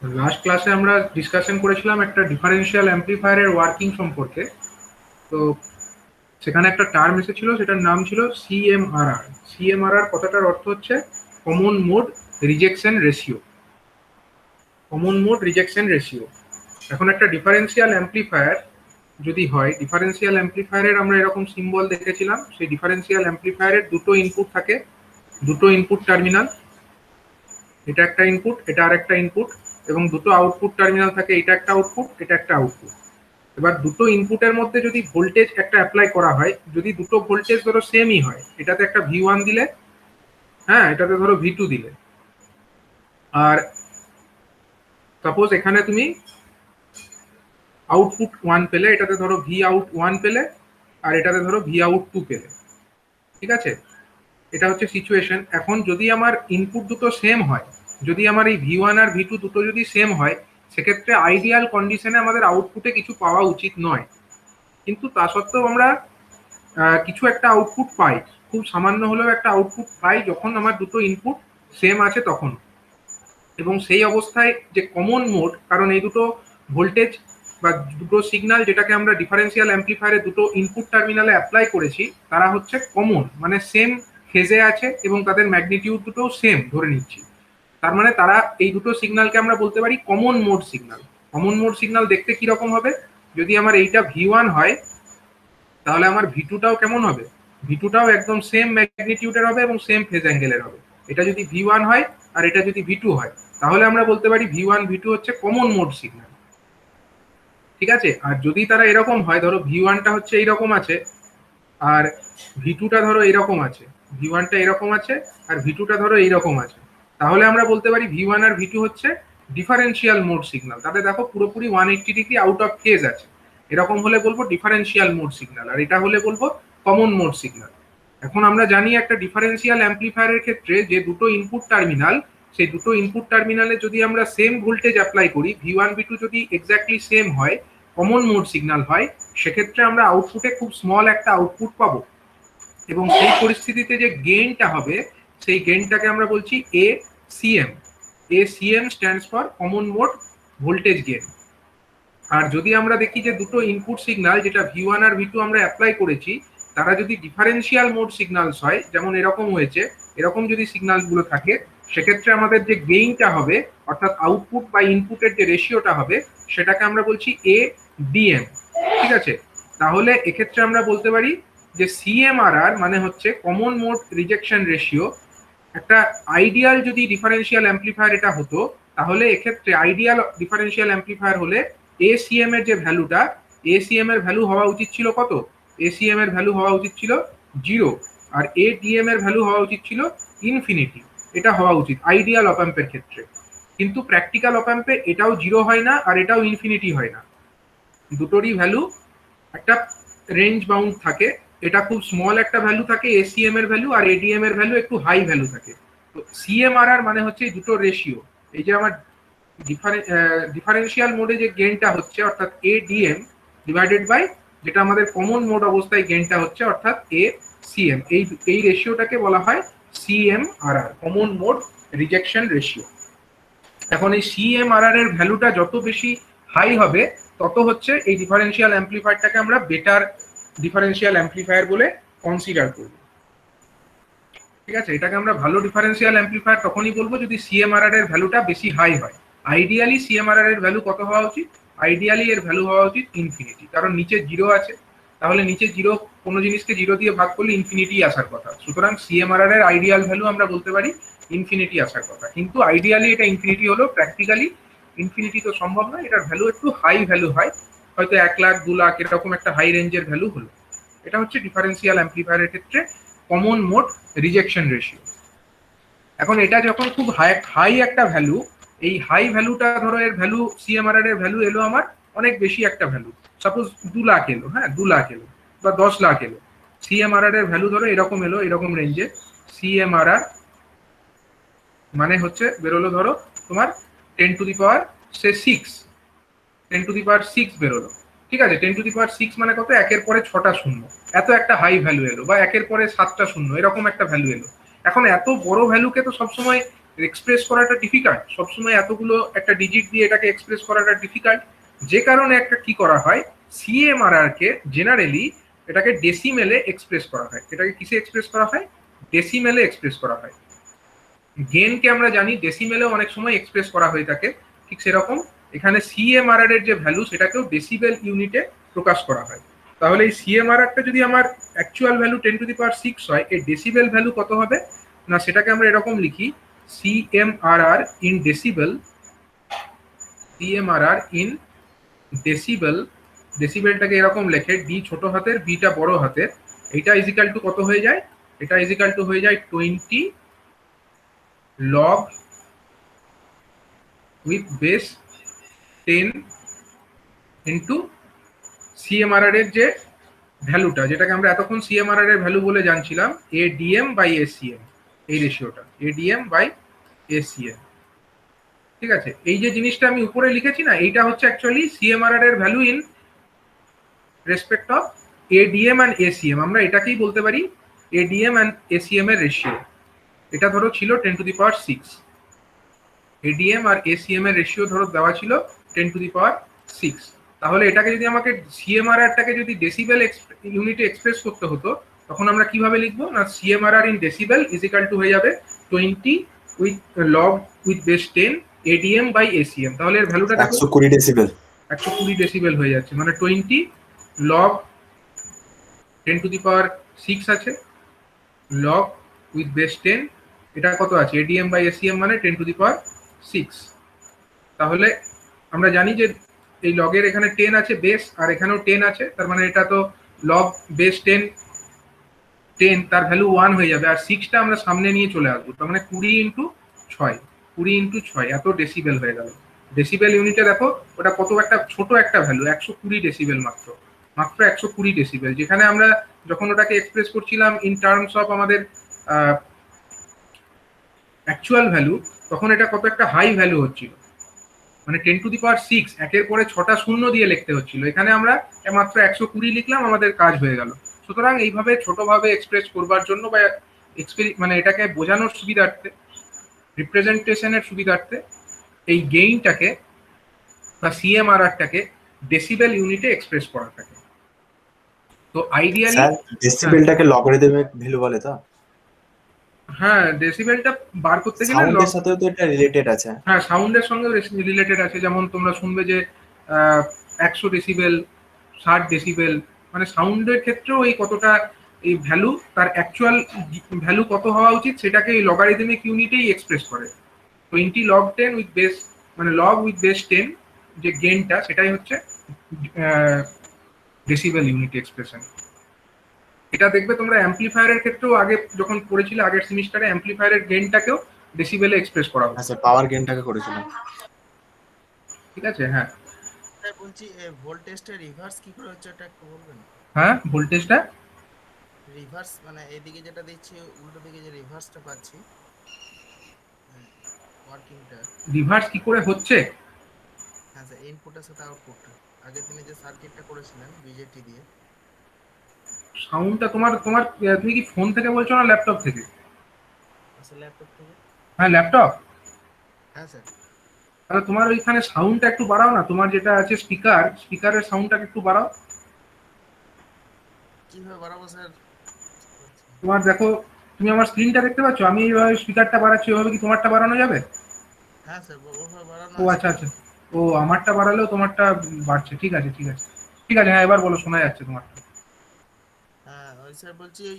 Last ক্লাসে আমরা discussion করেছিলাম একটা ডিফারেনশিয়াল অ্যাম্প্লিফায়ারের ওয়ার্কিং সম্পর্কে। তো সেখানে একটা টার্ম এসেছিল, সেটার নাম ছিল সিএমআরআর। সিএমআরআর কথাটার অর্থ হচ্ছে common mode rejection ratio. Common mode rejection ratio. এখন একটা ডিফারেনশিয়াল অ্যাম্প্লিফায়ার যদি হয়, ডিফারেনশিয়াল অ্যাম্প্লিফায়ারের আমরা এরকম সিম্বল দেখেছিলাম। সেই ডিফারেনশিয়াল অ্যাম্প্লিফায়ারের দুটো ইনপুট থাকে, দুটো ইনপুট টার্মিনাল, এটা একটা ইনপুট, এটা আরেকটা ইনপুট, এবং দুটো আউটপুট টার্মিনাল থাকে, এটা একটা আউটপুট, এটা একটা আউটপুট। এবার দুটো ইনপুটের মধ্যে যদি ভোল্টেজ একটা অ্যাপ্লাই করা হয়, যদি দুটো ভোল্টেজ ধরো সেমই হয়, এটাতে একটা V1 দিলে, হ্যাঁ, এটাতে ধরো V2 দিলে, আর সাপোজ এখানে তুমি আউটপুট 1 পেলে, এটাতে ধরো ভি আউট 1 পেলে, আর এটাতে ধরো ভি আউট 2 পেলে, ঠিক আছে? এটা হচ্ছে সিচুয়েশন। এখন যদি আমার ইনপুট দুটো সেম হয়, যদি আমার এই V1 আর V2 দুটো যদি সেম হয়, সেক্ষেত্রে আইডিয়াল কন্ডিশনে আমাদের আউটপুটে কিছু পাওয়া উচিত নয়। কিন্তু তা সত্ত্বেও আমরা কিছু একটা আউটপুট পাই, খুব সামান্য হলেও একটা আউটপুট পাই যখন আমার দুটো ইনপুট সেম আছে তখন। এবং সেই অবস্থায় যে কমন মোড, কারণ এই দুটো ভোল্টেজ বা দুটো সিগন্যাল যেটাকে আমরা ডিফারেন্সিয়াল অ্যাম্প্লিফায়ারে দুটো ইনপুট টার্মিনালে অ্যাপ্লাই করেছি, তারা হচ্ছে কমন, মানে সেম ফেজে আছে এবং তাদের ম্যাগনিটিউড দুটো সেম ধরে নিচ্ছি। তার মানে তারা, এই দুটো সিগন্যালকে আমরা বলতে পারি common mode signal. Common mode signal দেখতে কিরকম হবে? যদি আমার এইটা V1 হয়, তাহলে আমার V2টাও কেমন হবে? V2টাও একদম সেম ম্যাগনিটিউডের হবে এবং সেম ফেজ অ্যাঙ্গেলের হবে। এটা যদি V1 হয় আর এটা যদি V2 হয়, তাহলে আমরা বলতে পারি V1 V2 হচ্ছে কমন মোড সিগন্যাল, ঠিক আছে? আর যদি তারা এরকম হয়, ধরো V1টা হচ্ছে এইরকম আছে আর V2টা ধরো এরকম আছে, V1টা এরকম আছে আর V2টা ধরো এইরকম আছে, তাহলে আমরা বলতে পারি V1 আর V2 হচ্ছে ডিফারেন্সিয়াল মোড সিগন্যাল। তাতে দেখো পুরোপুরি 180 ডিগ্রি আউট অফ ফেজ আছে। এরকম হলে বলবো ডিফারেন্সিয়াল মোড সিগন্যাল, আর এটা হলে বলবো কমন মোড সিগন্যাল। এখন আমরা জানি একটা ডিফারেন্সিয়াল অ্যাম্প্লিফায়ারের ক্ষেত্রে যে দুটো ইনপুট টার্মিনাল, সেই দুটো ইনপুট টার্মিনালে যদি আমরা সেম ভোল্টেজ অ্যাপ্লাই করি, V1 V2 যদি এক্স্যাক্টলি সেম হয়, কমন মোড সিগন্যাল হয়, সেক্ষেত্রে আমরা আউটপুটে খুব স্মল একটা আউটপুট পাবো। এবং সেই পরিস্থিতিতে যে গেইনটা হবে, সেই গেইনটাকে আমরা বলছি ACM। ACM stands for common mode voltage gain. আর যদি আমরা দেখি যে দুটো ইনপুট সিগন্যাল, যেটা V1 আর V2 আমরা অ্যাপ্লাই করেছি, তারা যদি ডিফারেন্সিয়াল মোড সিগন্যালস হয়, যেমন এরকম হয়েছে, এরকম যদি সিগন্যালগুলো থাকে, সেক্ষেত্রে আমাদের যে গেইনটা হবে, অর্থাৎ আউটপুট বা ইনপুটের যে রেশিওটা হবে, সেটাকে আমরা বলছি ADM, ঠিক আছে? তাহলে এক্ষেত্রে আমরা বলতে পারি যে CMRR মানে হচ্ছে কমন মোড রিজেকশন রেশিও। একটা আইডিয়াল যদি ডিফারেন্সিয়াল অ্যাম্প্লিফায়ার এটা হতো, তাহলে এক্ষেত্রে আইডিয়াল ডিফারেন্সিয়াল অ্যাম্প্লিফায়ার হলে এসিএম এর যে ভ্যালুটা, এসিএম এর ভ্যালু হওয়া উচিত ছিল কত? এসিএম এর ভ্যালু হওয়া উচিত ছিল 0, আর এডিএম এর ভ্যালু হওয়া উচিত ছিল ইনফিনিটি। এটা হওয়া উচিত আইডিয়াল অপাম্পের ক্ষেত্রে। কিন্তু প্র্যাকটিক্যাল অপাম্পে এটাও 0 হয় না আর এটাও ইনফিনিটি হয় না, দুটোরই ভ্যালু একটা রেঞ্জ বাউন্ড থাকে। এটা খুব স্মল একটা ভ্যালু থাকে এসিএম এর ভ্যালু, আর এডিএম এর ভ্যালু একটু হাই ভ্যালু থাকে। তো সিএমআরআর মানে হচ্ছে এই দুটো রেশিও। এই যে আমার ডিফারেন্সিয়াল মোডে যে গেইনটা হচ্ছে, অর্থাৎ এডিএম ডিভাইডেড বাই যেটা আমাদের কমন মোড অবস্থায় গেইনটা হচ্ছে, অর্থাৎ এসিএম, এই রেশিওটাকে বলা হয় সিএমআরআর, কমন মোড রিজেকশন রেশিও। এখন এই সিএমআরআর এর ভ্যালুটা যত বেশি হাই হবে, তত হচ্ছে এই ডিফারেন্সিয়াল অ্যাম্প্লিফায়ারটাকে আমরা বেটার ডিফারেন্সিয়াল অ্যাম্প্লিফায়ার বলে কনসিডার করব, ঠিক আছে? এটাকে আমরা ভালো ডিফারেন্সিয়াল অ্যাম্প্লিফায়ার তখনই বলবো যদি সিএমআরআর এর ভ্যালুটা বেশি হাই হয়। আইডিয়ালি সিএমআরআর এর ভ্যালু কত হওয়া উচিত? আইডিয়ালি এর ভ্যালু হওয়া উচিত ইনফিনিটি, কারণ নিচে 0 আছে। তাহলে নিচে 0, কোনো জিনিসকে 0 দিয়ে ভাগ করলে ইনফিনিটি আসার কথা। সুতরাং সিএমআরআর এর আইডিয়াল ভ্যালু আমরা বলতে পারি ইনফিনিটি আসার কথা। কিন্তু আইডিয়ালি এটা ইনফিনিটি হলেও প্র্যাকটিক্যালি ইনফিনিটি তো সম্ভব নয়, এটার ভ্যালু একটু হাই ভ্যালু হয়, হয়তো 1 লাখ 2 লাখ এরকম একটা হাই রেঞ্জের ভ্যালু হলো। এটা হচ্ছে ডিফারেন্সিয়াল অ্যাম্প্লিফায়ারের ক্ষেত্রে কমন মোড রিজেকশন রেশিও। এখন এটা যখন খুব হাই একটা ভ্যালু, এই হাই ভ্যালুটা ধরো এর ভ্যালু, সিএমআরআর এর ভ্যালু এলো আমার অনেক বেশি একটা ভ্যালু, সাপোজ 2 লাখ এলো, হ্যাঁ 2 লাখ এলো বা 10 লাখ এলো, সিএমআরআর এর ভ্যালু ধরো এরকম এলো, এরকম রেঞ্জে। সিএমআরআর মানে হচ্ছে বেরোলো ধরো তোমার 10 to the power say 6, 10 to the পাওয়ার 6 বেরোলো, ঠিক আছে? 10 টু দি পাওয়ার 6 মানে কত? একের পরে 6টা শূন্য, এত একটা হাই ভ্যালু এলো, বা একের পরে 7টা শূন্য, এরকম একটা ভ্যালু এলো। এখন এত বড় ভ্যালুকে তো সবসময় এক্সপ্রেস করাটা ডিফিকাল্ট, সবসময় এতগুলো একটা ডিজিট দিয়ে এটাকে এক্সপ্রেস করাটা ডিফিকাল্ট, যে কারণে একটা কি করা হয়, সিএমআরআর কে জেনারেলি এটাকে ডেসিমেলে এক্সপ্রেস করা হয়। এটাকে কিসে এক্সপ্রেস করা হয়? ডেসিমেলে এক্সপ্রেস করা হয়। গেনকে আমরা জানি ডেসিমেলেও অনেক সময় এক্সপ্রেস করা হয়ে থাকে, ঠিক সেরকম এখানে সিএমআরআর এর যে ভ্যালু সেটাকেও ডেসিবেল ইউনিটে প্রকাশ করা হয়। তাহলে এই সিএমআরআরটা যদি আমার অ্যাকচুয়াল ভ্যালু 10⁻6 হয়, এই ডেসিবেল ভ্যালু কত হবে না, সেটাকে আমরা এরকম লিখি, সিএমআরআর ইন ডেসিবেল, সিএমআরআর ইন ডেসিবেল, ডেসিবেলটাকে এরকম লেখে ডি ছোট হাতের বিটা বড় হাতের, এটা ইজিক্যাল টু কত হয়ে যায়, এটা ইজিক্যাল টু হয়ে যায় 20 log with base 10 ইন্টু সিএমআরআর এর যে ভ্যালুটা, যেটাকে আমরা এতক্ষণ সিএমআরআর এর ভ্যালু বলে জানছিলাম, এডিএম বাই এসিএম, এই রেশিওটা এডিএম বাই এসিএম। ঠিক আছে, এই যে জিনিসটা আমি উপরে লিখেছি না, এইটা হচ্ছে অ্যাকচুয়ালি সিএমআরআর এর value in respect of ADM and ACM. আমরা এটাকেই বলতে পারি এডিএম অ্যান্ড এসিএম এর রেশিও। এটা ধরো ছিল 10⁶, এডিএম আর এসিএম এর রেশিও ধরো দেওয়া ছিল 10⁶। তাহলে এটাকে যদি আমাকে সিএমআরআরটাকে যদি ডেসিবেল ইউনিটে এক্সপ্রেস করতে হতো, তখন আমরা কিভাবে লিখবো না, CMRR in decibel equal to হয়ে যাবে 20 with log with base 10 ADM by ACM. তাহলে এর ভ্যালুটা দেখো 120 ডেসিবেল, 120 ডেসিবেল হয়ে যাচ্ছে, মানে 20 লগ 10⁶ আছে, লগ উইথ বেস 10, এটা কত আছে, এডিএম বাই এসিএম মানে 10⁶। তাহলে আমরা জানি যে এই লগের এখানে 10 আছে বেস, আর এখানেও 10 আছে, তার মানে এটা তো লগ বেস 10 10 তার ভ্যালু 1 হয়ে যাবে, আর 6টা আমরা সামনে নিয়ে চলে আসবো, তার মানে 20 ইন্টু 6, 20 ইন্টু 6 এত ডেসিবেল হয়ে গেল। ডেসিবেল ইউনিটে দেখো ওটা কত একটা ছোট একটা ভ্যালু, 120 ডেসিবেল, মাত্র মাত্র 120 ডেসিবেল। যেখানে আমরা যখন ওটাকে এক্সপ্রেস করছিলাম ইন টার্মস অফ আমাদের অ্যাকচুয়াল ভ্যালু, তখন এটা কত একটা হাই ভ্যালু হচ্ছিল, মানে 10⁶, একের পরে 6টা শূন্য দিয়ে লিখতে হচ্ছিল, এখানে আমরা মাত্র 120 লিখলাম, আমাদের কাজ হয়ে গেল। সুতরাং এইভাবে ছোটভাবে এক্সপ্রেস করবার জন্য বা মানে এটাকে বোঝানোর সুবিধার্থে, রিপ্রেজেন্টেশনের সুবিধার্থে, এই গেইনটাকে বা সিএমআরআরটাকে ডেসিবেল ইউনিটে এক্সপ্রেস করা থাকে। তো আইডিয়ালি স্যার ডেসিবেলটাকে লগারিদমিক ভ্যালু বলে তো? হ্যাঁ, ডেসিবেলটা বার করতে গেলে সাউন্ডের সাথেও তো এটা রিলেটেড আছে। হ্যাঁ, সাউন্ডের সঙ্গে রিলেটেড আছে, যেমন তোমরা শুনবে যে 100 ডেসিবেল, 60 ডেসিবেল, মানে সাউন্ডের ক্ষেত্রেও এই কতটা এই ভ্যালু, তার অ্যাকচুয়াল ভ্যালু কত হওয়া উচিত সেটাকে এই লগারিদমিক ইউনিটেই এক্সপ্রেস করে। 20 লগ 10 উইথ বেস, মানে লগ উইথ বেস 10 যে গেইনটা, সেটাই হচ্ছে ডেসিবেল ইউনিট এক্সপ্রেশন। এটা দেখবে তোমরা অ্যাম্পলিফায়ারের ক্ষেত্রেও আগে যখন পড়েছিলে আগের সেমিস্টারে, অ্যাম্পলিফায়ারের গেইনটাকেও ডেসিবেলে এক্সপ্রেস করা হতো। আচ্ছা, পাওয়ার গেইনটাকে করেছিলাম। ঠিক আছে, হ্যাঁ স্যার বলছি ভোল্টেজটা রিভার্স কি করে হচ্ছে এটা একটু বলবেন? হ্যাঁ, ভোল্টেজটা রিভার্স মানে এদিকে যেটা দিচ্ছি উল্টো দিকে যে রিভার্সটা পাচ্ছি, ওয়ার্কিংটা রিভার্স কি করে হচ্ছে? হ্যাঁ স্যার, ইনপুটের সাথে আউটপুটটা আগের দিনে যে সার্কিটটা করেছিলেন বিজেটি দিয়ে। সাউন্ডটা তোমার তোমার তুমি কি ফোন থেকে বলছো না ল্যাপটপ থেকে? আচ্ছা, ল্যাপটপ থেকে। হ্যাঁ, ল্যাপটপ। হ্যাঁ স্যার। তাহলে তোমার ওইখানে সাউন্ডটা একটু বাড়াও না, তোমার যেটা আছে স্পিকার, স্পিকারের সাউন্ডটাকে একটু বাড়াও। কিভাবে বাড়াবো স্যার? তোমার দেখো, তুমি আমার স্ক্রিনটা দেখতে পাচ্ছ, আমি এইভাবে স্পিকারটা বাড়াচ্ছি, ওইভাবে কি তোমারটা বাড়ানো যাবে? হ্যাঁ স্যার, ওভাবে বাড়ানো ও আছে। আচ্ছা আচ্ছা, ও আমারটা বাড়ালেও তোমারটা বাড়ছে, ঠিক আছে ঠিক আছে ঠিক আছে, হ্যাঁ এবার বলো, শোনা যাচ্ছে তোমারটা। হ্যাঁ ওই স্যার বলছি ওই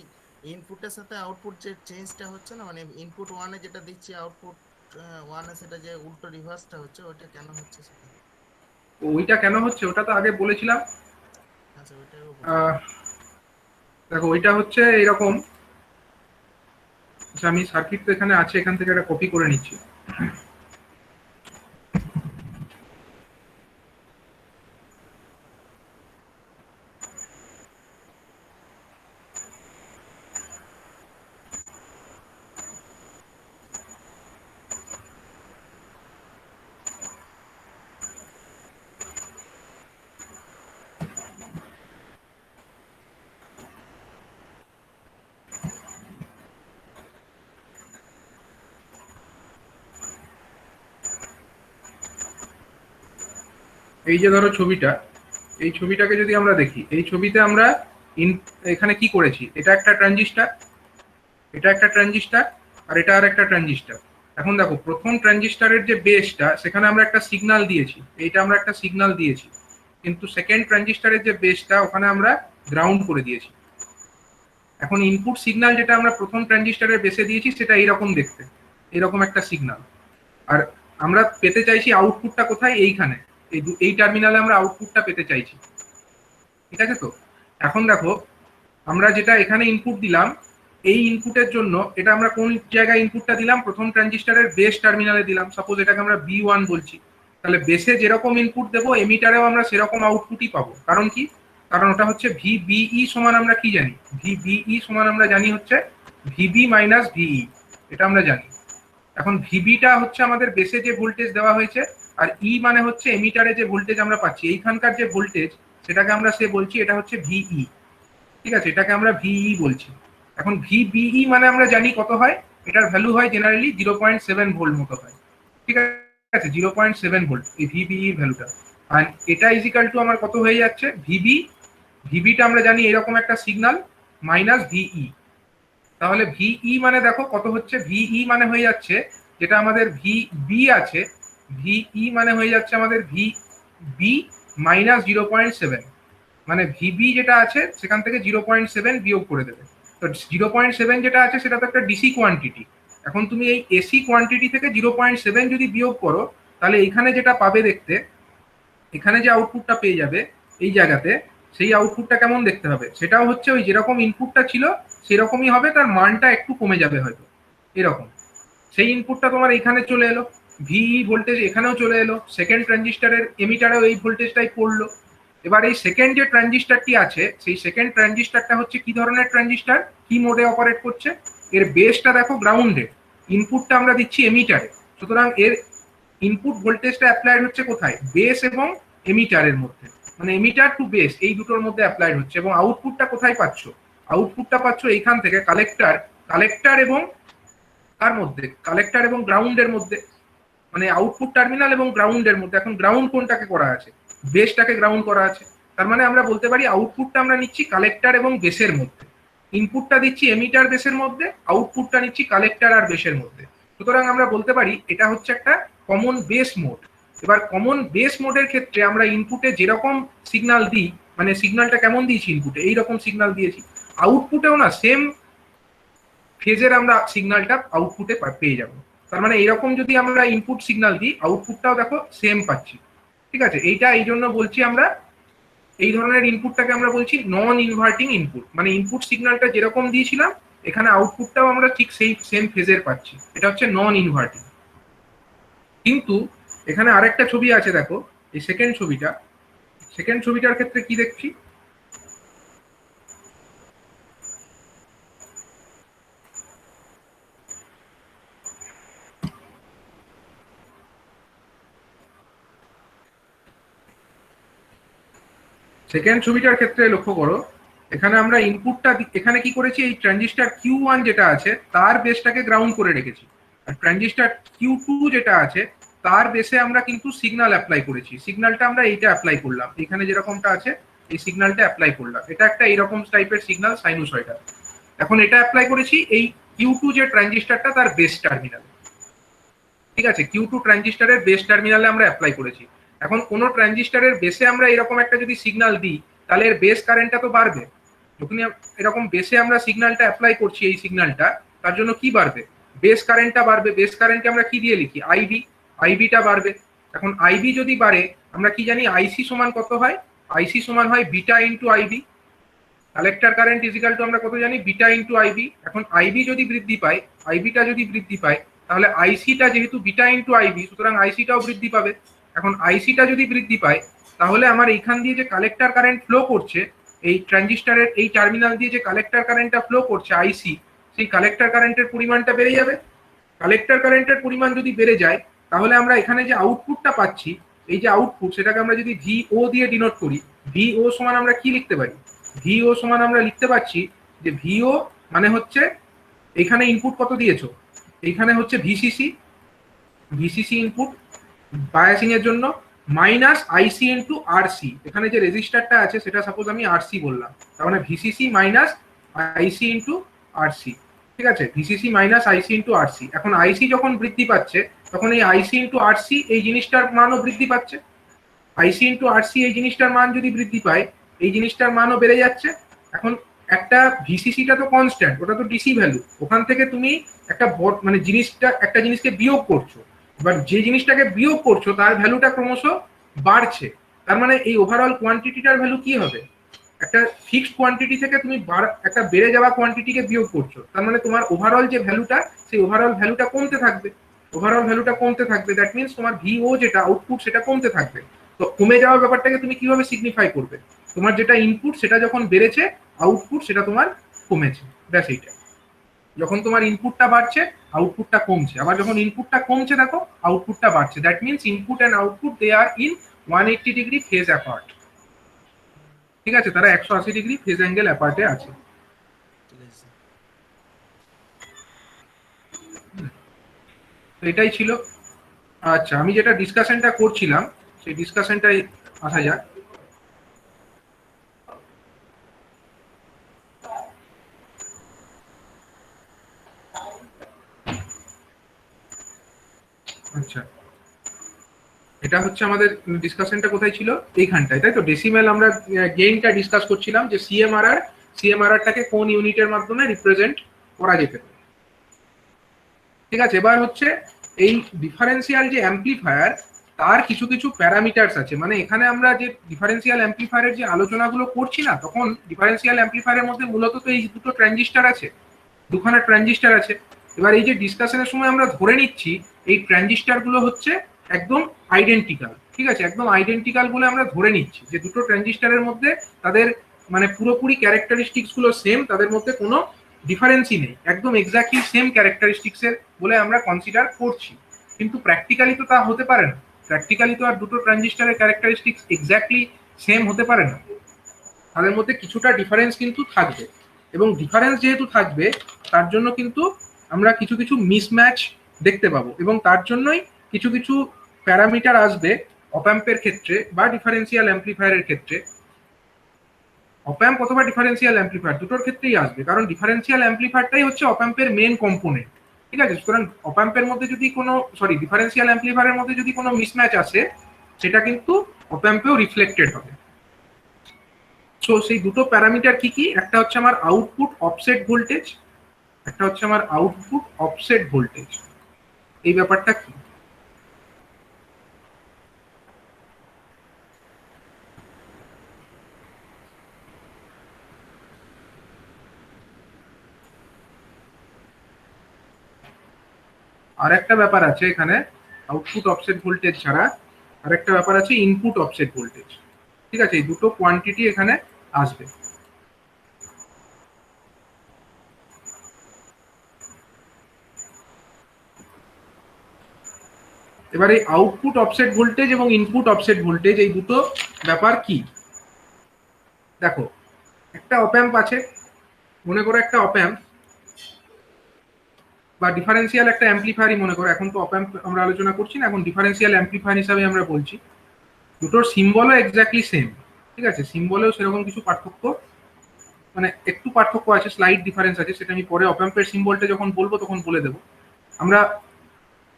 ইনপুটের সাথে আউটপুট যে চেঞ্জটা হচ্ছে না, মানে ইনপুট 1 এ যেটা দিচ্ছি আউটপুট 1 এ সেটা যে উল্টো রিভার্সটা হচ্ছে, ওইটা কেন হচ্ছে সেটা? ওইটা কেন হচ্ছে ওটা তো আগে বলেছিলাম। আচ্ছা, ওইটাও আহ, দেখো ওইটা হচ্ছে এরকম, আচ্ছা আমি সার্কিট তো এখানে আছে, এখান থেকে একটা কপি করে নিচ্ছি। এই যে ধরো ছবিটা, এই ছবিটাকে যদি আমরা দেখি, এই ছবিতে আমরা এখানে কি করেছি, এটা একটা ট্রানজিস্টার, এটা একটা ট্রানজিস্টার, আর এটা আর একটা ট্রানজিস্টার। এখন দেখো প্রথম ট্রানজিস্টারের যে বেসটা সেখানে আমরা একটা সিগন্যাল দিয়েছি, এইটা আমরা একটা সিগন্যাল দিয়েছি, কিন্তু সেকেন্ড ট্রানজিস্টারের যে বেসটা ওখানে আমরা গ্রাউন্ড করে দিয়েছি। এখন ইনপুট সিগন্যাল যেটা আমরা প্রথম ট্রানজিস্টারের বেসে দিয়েছি সেটা এইরকম দেখতে, এরকম একটা সিগন্যাল। আর আমরা পেতে চাইছি আউটপুটটা কোথায়, এইখানে, এই টার্মিনালে আমরা আউটপুটটা পেতে চাইছি। ঠিক আছে? তো এখন দেখো আমরা যেটা এখানে ইনপুট দিলাম, এই ইনপুটের জন্য এটা আমরা কোন জায়গায় ইনপুটটা দিলাম, প্রথম ট্রানজিস্টারের বেস টার্মিনালে দিলাম। সাপোজ এটাকে আমরা B1 বলছি, তাহলে বেসে যেরকম ইনপুট দেবো এমিটারেও আমরা সেরকম আউটপুটই পাবো। কারণ কি? কারণ ওটা হচ্ছে VBE সমান, আমরা কি জানি, VBE সমান আমরা জানি হচ্ছে VB মাইনাস VE, এটা আমরা জানি। এখন ভিবিটা হচ্ছে আমাদের বেসে যে ভোল্টেজ দেওয়া হয়েছে, আর ই মানে হচ্ছে এমিটারে যে ভোল্টেজ আমরা পাচ্ছি, এইখানকার যে ভোল্টেজ সেটাকে আমরা বলছি এটা হচ্ছে ভিই। ঠিক আছে, এটাকে আমরা ভিই বলছি। এখন ভিবিই মানে আমরা জানি কত হয়, এটার ভ্যালু হয় জেনারেলি 0.7 ভোল্ট মতো হয়। ঠিক আছে, 0.7 ভোল্ট এই ভিবিই ভ্যালুটা। আর এটা ইজিক্যাল টু আমার কত হয়ে যাচ্ছে, ভিবিটা আমরা জানি এরকম একটা সিগন্যাল মাইনাস ভিই। তাহলে ভিই মানে দেখো কত হচ্ছে, ভিই মানে হয়ে যাচ্ছে যেটা আমাদের ভিবি আছে, ভিই মানে হয়ে যাচ্ছে আমাদের ভিবি মাইনাস 0.7, মানে ভিবি যেটা আছে সেখান থেকে 0.7 বিয়োগ করে দেবে। তো 0.7 যেটা আছে সেটা তো একটা ডিসি কোয়ান্টিটি। এখন তুমি এই এসি কোয়ান্টিটি থেকে 0.7 যদি বিয়োগ করো, তাহলে এখানে যেটা পাবে দেখতে, এখানে যে আউটপুটটা পেয়ে যাবে এই জায়গাতে, সেই আউটপুটটা কেমন দেখতে হবে, সেটাও হচ্ছে ওই যেরকম ইনপুটটা ছিল সেরকমই হবে, তার মানটা একটু কমে যাবে হয়তো এরকম। সেই ইনপুটটা তোমার এখানে চলে এলো, ভিই ভোল্টেজ এখানেও চলে এলো, সেকেন্ড ট্রানজিস্টারের এমিটারেও এই ভোল্টেজটাই পড়লো। এবার এই সেকেন্ড যে ট্রানজিস্টারটি আছে, সেই সেকেন্ড ট্রানজিস্টারটা হচ্ছে কি ধরনের ট্রানজিস্টার, কি মোডে অপারেট করছে, এর বেসটা দেখো গ্রাউন্ডে, ইনপুটটা আমরা দিচ্ছি এমিটারে। সুতরাং এর ইনপুট ভোল্টেজটা অ্যাপ্লাইড হচ্ছে কোথায়, বেস এবং এমিটারের মধ্যে, মানে এমিটার টু বেস এই দুটোর মধ্যে অ্যাপ্লাইড হচ্ছে। এবং আউটপুটটা কোথায় পাচ্ছ, আউটপুটটা পাচ্ছ এইখান থেকে কালেক্টর এবং কার মধ্যে, কালেক্টর এবং গ্রাউন্ডের মধ্যে, মানে আউটপুট টার্মিনাল এবং গ্রাউন্ডের মধ্যে। এখন গ্রাউন্ড কোনটাকে করা আছে, বেসটাকে গ্রাউন্ড করা আছে। তার মানে আমরা বলতে পারি আউটপুটটা আমরা নিচ্ছি কালেক্টর এবং বেসের মধ্যে, ইনপুটটা দিচ্ছি এমিটার বেসের মধ্যে, আউটপুটটা নিচ্ছি কালেক্টর আর বেসের মধ্যে। সুতরাং আমরা বলতে পারি এটা হচ্ছে একটা কমন বেস মোড। এবার কমন বেস মোডের ক্ষেত্রে আমরা ইনপুটে যেরকম সিগন্যাল দিই, মানে সিগন্যালটা কেমন দিয়েছি ইনপুটে, এইরকম সিগন্যাল দিয়েছি, আউটপুটেও না সেম ফেজের আমরা সিগন্যালটা আউটপুটে পেয়ে যাব। তার মানে এরকম যদি আমরা ইনপুট সিগন্যাল দিই, আউটপুটটাও দেখো সেম পাচ্ছি। ঠিক আছে, এইটা এই জন্য বলছি আমরা এই ধরনের ইনপুটটাকে আমরা বলছি নন ইনভার্টিং ইনপুট, মানে ইনপুট সিগন্যালটা যেরকম দিয়েছিলাম এখানে আউটপুটটাও আমরা ঠিক সেই সেম ফেজের পাচ্ছি, এটা হচ্ছে নন ইনভার্টিং। কিন্তু এখানে আরেকটা ছবি আছে দেখো, এই সেকেন্ড ছবিটার ক্ষেত্রে কি দেখছি, সেকেন্ড ছবিটার ক্ষেত্রে লক্ষ্য করো, এখানে আমরা ইনপুটটা এখানে কি করেছি, এই ট্রানজিস্টার Q1 যেটা আছে তার বেসটাকে গ্রাউন্ড করে রেখেছি, আর ট্রানজিস্টার Q2 যেটা আছে তার বেসে আমরা কিন্তু সিগন্যাল অ্যাপ্লাই করেছি। সিগন্যালটা আমরা এইটা অ্যাপ্লাই করলাম, এখানে যেরকমটা আছে এই সিগন্যালটা অ্যাপ্লাই করলাম, এটা একটা এইরকম টাইপের সিগন্যাল সাইনুসয়েডাল। এখন এটা অ্যাপ্লাই করেছি এই Q2 যে ট্রানজিস্টারটা তার বেস টার্মিনাল। ঠিক আছে, Q2 ট্রানজিস্টারের বেস টার্মিনালে আমরা অ্যাপ্লাই করেছি। এখন কোন ট্রানজিস্টারের বেসে আমরা এরকম একটা যদি সিগন্যাল দিই, তাহলে এর বেস কারেন্টটা তো বাড়বে। যখনই এরকম বেসে আমরা সিগন্যালটা অ্যাপ্লাই করছি, এই সিগন্যালটা তার জন্য কি বাড়বে, বেস কারেন্টটা বাড়বে। বেস কারেন্টকে আমরা কি দিয়ে লিখি, আইবিটা বাড়বে। এখন আইবি যদি বাড়ে, আমরা কি জানি আইসি সমান কত হয়, আইসি সমান হয় beta into IB. Collector current equal to আমরা কত জানি, বিটা ইন্টু আইবি। এখন আইবি যদি বৃদ্ধি পায়, আইবিটা যদি বৃদ্ধি পায়, তাহলে আইসিটা যেহেতু বিটা ইন্টু আইবি, সুতরাং আইসিটাও বৃদ্ধি পাবে। এখন আইসিটা যদি বৃদ্ধি পায়, তাহলে আমার এইখান দিয়ে যে কালেক্টর কারেন্ট ফ্লো করছে, এই ট্রানজিস্টারের এই টার্মিনাল দিয়ে যে কালেক্টর কারেন্টটা ফ্লো করছে আইসি, সেই কালেক্টর কারেন্টের পরিমাণটা বেড়ে যাবে। কালেক্টর কারেন্টের পরিমাণ যদি বেড়ে যায়, তাহলে আমরা এখানে যে আউটপুটটা পাচ্ছি, এই যে আউটপুট, সেটাকে আমরা যদি ভিও দিয়ে ডিনোট করি, ভিও সমান আমরা কি লিখতে পারি, ভিও সমান আমরা লিখতে পাচ্ছি যে ভিও মানে হচ্ছে এখানে ইনপুট কত দিয়েছো, এইখানে হচ্ছে ভিসিসি ইনপুট বায়াসিং এর জন্য, মাইনাস আইসি ইন্টু আরসি, এখানে যে রেজিস্টারটা আছে সেটা সাপোজ আমি আরসি বললাম, তার মানে ভিসিসি মাইনাস আইসি ইন্টু আরসি। ঠিক আছে, ভিসিসি মাইনাস আইসি ইন্টু আরসি। এখন আইসি যখন বৃদ্ধি পাচ্ছে তখন এই আইসি ইন্টু আরসি এই জিনিসটার মানও বৃদ্ধি পাচ্ছে। আইসি ইন্টু আরসি এই জিনিসটার মান যদি বৃদ্ধি পায়, এই জিনিসটার মানও বেড়ে যাচ্ছে। এখন একটা ভিসিসিটা তো কনস্ট্যান্ট, ওটা তো ডিসি ভ্যালু, ওখান থেকে তুমি একটা মানে একটা জিনিসকে বিয়োগ করছো, এবার যে জিনিসটাকে বিয়োগ করছো তার ভ্যালুটা ক্রমশ বাড়ছে। তার মানে এই ওভারঅল কোয়ান্টিটিটার ভ্যালু কি হবে? একটা ফিক্সড কোয়ান্টিটি থেকে তুমি একটা বেড়ে যাওয়া কোয়ান্টিটিকে বিয়োগ করছো, তার মানে তোমার ওভারঅল যে ভ্যালুটা, সেই ওভারঅল ভ্যালুটা কমতে থাকবে। ওভারঅল ভ্যালুটা কমতে থাকবে, দ্যাট মিনস তোমার ভিও যেটা আউটপুট সেটা কমতে থাকবে। তো কমে যাওয়ার ব্যাপারটাকে তুমি কিভাবে সিগনিফাই করবে? তোমার যেটা ইনপুট সেটা যখন বেড়েছে, আউটপুট সেটা তোমার কমেছে, ব্যাস এইটা। যখন তোমার ইনপুটটা বাড়ছে, আউটপুটটা কমছে, আবার যখন ইনপুটটা কমছে দেখো আউটপুটটা বাড়ছে, that means input and output they are in 180 degree phase apart. ঠিক আছে, তারা 180 ডিগ্রি ফেজ অ্যাঙ্গেল অ্যাপার্টে আছে। এটাই ছিল। আচ্ছা, আমি যেটা ডিসকাশনটা করছিলাম সেই ডিসকাশনটাই আসা যাক। আচ্ছা, এটা হচ্ছে আমাদের ডিসকাশনটা কোথায় ছিল? এইখানটায়, তাই তো। ডেসিমেল আমরা গেইনটা ডিসকাস করছিলাম যে সিএমআরআরটাকে কোন ইউনিটের মাধ্যমে রিপ্রেজেন্ট করা যেতে পারে। ঠিক আছে, এবার হচ্ছে এই ডিফারেন্সিয়াল যে অ্যাম্পলিফায়ার তার কিছু কিছু প্যারামিটারস আছে। মানে এখানে আমরা যে ডিফারেন্সিয়াল অ্যাম্পলিফায়ারের যে আলোচনাগুলো করছি না, তখন ডিফারেন্সিয়াল অ্যাম্পলিফায়ারের মধ্যে মূলত তো এই দুটো ট্রানজিস্টার আছে, দুখানা ট্রানজিস্টার আছে। এবার এই যে ডিসকাশনের সময় আমরা ধরে নিচ্ছি এই ট্রানজিস্টার গুলো হচ্ছে একদম আইডেন্টিক্যাল। ঠিক আছে, একদম আইডেন্টিক্যাল বলে আমরা ধরে নিচ্ছি যে দুটো ট্রানজিস্টারের মধ্যে তাদের মানে পুরোপুরি ক্যারেক্টারিস্টিক্স গুলো সেম, তাদের মধ্যে কোনো ডিফারেন্সই নেই, একদম এক্স্যাক্টলি সেম ক্যারেক্টারিস্টিক্স এর বলে আমরা কনসিডার করছি। কিন্তু প্র্যাকটিক্যালি তো তা হতে পারে না। প্র্যাকটিক্যালি তো আর দুটো ট্রানজিস্টারের ক্যারেক্টারিস্টিক্স এক্স্যাক্টলি সেম হতে পারে না, তাদের মধ্যে কিছুটা ডিফারেন্স কিন্তু থাকবে। এবং ডিফারেন্স যেহেতু থাকবে, তার জন্য কিন্তু আমরা কিছু কিছু মিসম্যাচ দেখতে পাবো, এবং তার জন্যই কিছু কিছু প্যারামিটার আসবে অপ্যাম্পের ক্ষেত্রে বা ডিফারেন্সিয়াল অ্যাম্পলিফায়ারের ক্ষেত্রে। অপ্যাম্প অথবা ডিফারেন্সিয়াল অ্যাম্পলিফায়ার দুটোর ক্ষেত্রেই আসবে, কারণ ডিফারেন্সিয়াল অ্যাম্পলিফায়ারটাই হচ্ছে অপ্যাম্পের মেন কম্পোনেন্ট। ঠিক আছে, সুতরাং অপ্যাম্পের মধ্যে যদি কোনো ডিফারেন্সিয়াল অ্যাম্পলিফায়ারের মধ্যে যদি কোনো মিসম্যাচ আসে, সেটা কিন্তু অপ্যাম্পেও রিফ্লেক্টেড হবে। সো সেই দুটো প্যারামিটার কি কি? একটা হচ্ছে আমার আউটপুট অফসেট ভোল্টেজ, একটা হচ্ছে আমার আউটপুট অফসেট ভোল্টেজ। এই ব্যাপারটা কি? আর একটা ব্যাপার আছে এখানে, আউটপুট অফসেট ভোল্টেজ ছাড়া আর একটা ব্যাপার আছে ইনপুট অফসেট ভোল্টেজ। ঠিক আছে, এই দুটো কোয়ান্টিটি এখানে আসবে। এবার এই আউটপুট অফসেট ভোল্টেজ এবং ইনপুট অফসেট ভোল্টেজ এই দুটো ব্যাপার কি? দেখো, একটা অপ্যাম্প আছে, মনে করো একটা অপ্যাম্প বা ডিফারেন্সিয়াল একটা অ্যাম্পলিফায়ারই মনে করো। এখন তো অপ্যাম্প আমরা আলোচনা করছি না, এখন ডিফারেন্সিয়াল অ্যাম্পলিফায়ার হিসাবে আমরা বলছি। দুটোর সিম্বলও এক্স্যাক্টলি সেম। ঠিক আছে, সিম্বলেও সেরকম কিছু পার্থক্য, মানে একটু পার্থক্য আছে, স্লাইড ডিফারেন্স আছে, সেটা আমি পরে অপ্যাম্পের সিম্বলটা যখন বলবো তখন বলে দেবো। আমরা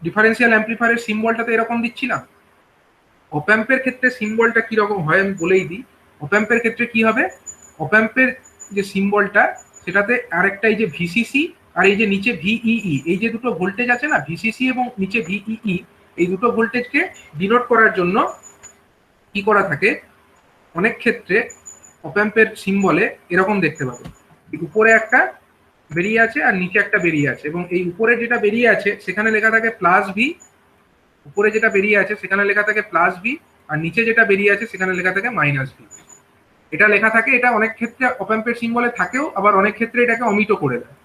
ডিফারেন্সিয়াল অ্যাম্পলিফায়ারের সিম্বলটাতে এরকম দিচ্ছি না। অপ্যাম্পের ক্ষেত্রে সিম্বলটা কিরকম হয় আমি বলেই দিই। অপ্যাম্পের ক্ষেত্রে কি হবে, অপ্যাম্পের যে সিম্বলটা সেটাতে আরেকটা এই যে ভিসিসি আর এই যে নিচে ভিইই, এই যে দুটো ভোল্টেজ আছে না, ভিসিসি এবং নিচে ভিইই, এই দুটো ভোল্টেজকে ডিনোট করার জন্য কি করা থাকে, অনেক ক্ষেত্রে অপ্যাম্পের সিম্বলে এরকম দেখতে পাবে, উপরে একটা বেরিয়ে আছে আর নিচে একটা বেরিয়ে আছে, এবং এই উপরে যেটা বেরিয়ে আছে সেখানে লেখা থাকে প্লাস ভি, উপরে যেটা বেরিয়ে আছে সেখানে লেখা থাকে প্লাস ভি, আর নিচে যেটা বেরিয়ে আছে সেখানে লেখা থাকে মাইনাস ভি। এটা লেখা থাকে, এটা অনেক ক্ষেত্রে অপ্যাম্পের সিম্বলে থাকেও, আবার অনেক ক্ষেত্রে এটাকে অমিটও করে দেয়।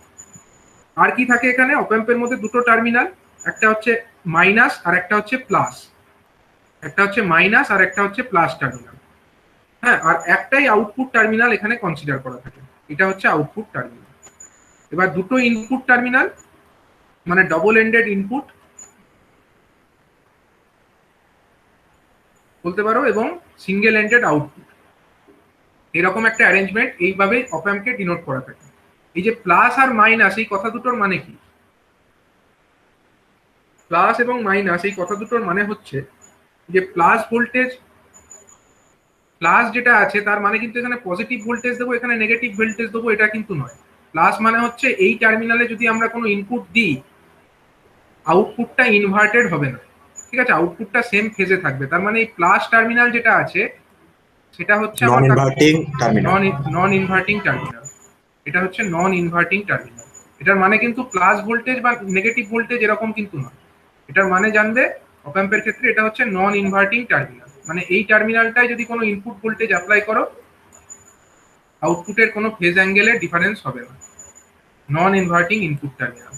আর কি থাকে এখানে, অপ্যাম্পের মধ্যে দুটো টার্মিনাল, একটা হচ্ছে মাইনাস আর একটা হচ্ছে প্লাস, একটা হচ্ছে মাইনাস আর একটা হচ্ছে প্লাস টার্মিনাল। হ্যাঁ, আর একটাই আউটপুট টার্মিনাল এখানে কনসিডার করা থাকে, এটা হচ্ছে আউটপুট টার্মিনাল। এবার দুটো ইনপুট টার্মিনাল, মানে ডবল এন্ডেড ইনপুট, বলতে পারো, এবং সিঙ্গেল এন্ডেড আউটপুট, এরকম একটা অ্যারেঞ্জমেন্ট এইভাবে অপঅ্যাম্পকে ডিনোট করা থাকে। এই যে প্লাস আর মাইনাস এই কথা দুটোর মানে কি? প্লাস এবং মাইনাস এই কথা দুটোর মানে হচ্ছে যে প্লাস ভোল্টেজ, প্লাস যেটা আছে তার মানে কিন্তু এখানে পজিটিভ ভোল্টেজ দেবো, এখানে নেগেটিভ ভোল্টেজ দেবো, এটা কিন্তু নয়। প্লাস মানে হচ্ছে এই টার্মিনালে যদি আমরা কোনো ইনপুট দিই, আউটপুটটা ইনভার্টেড হবে না, ঠিক আছে, আউটপুটটা সেম ফেজে থাকবে। তার মানে এই প্লাস টার্মিনাল যেটা আছে সেটা হচ্ছে নন আমার ইনভার্টিং টার্মিনাল। নন ইনভার্টিং টার্মিনাল, এটা হচ্ছে নন ইনভার্টিং টার্মিনাল। এটার মানে কিন্তু প্লাস ভোল্টেজ বা নেগেটিভ ভোল্টেজ এরকম কিন্তু নয়। এটার মানে জানবে অপঅ্যাম্পের ক্ষেত্রে এটা হচ্ছে নন ইনভার্টিং টার্মিনাল, মানে এই টার্মিনালটায় যদি কোনো ইনপুট ভোল্টেজ অ্যাপ্লাই করো, আউটপুটের কোনো ফেজ অ্যাঙ্গেলের ডিফারেন্স হবে না। Non inverting input terminal.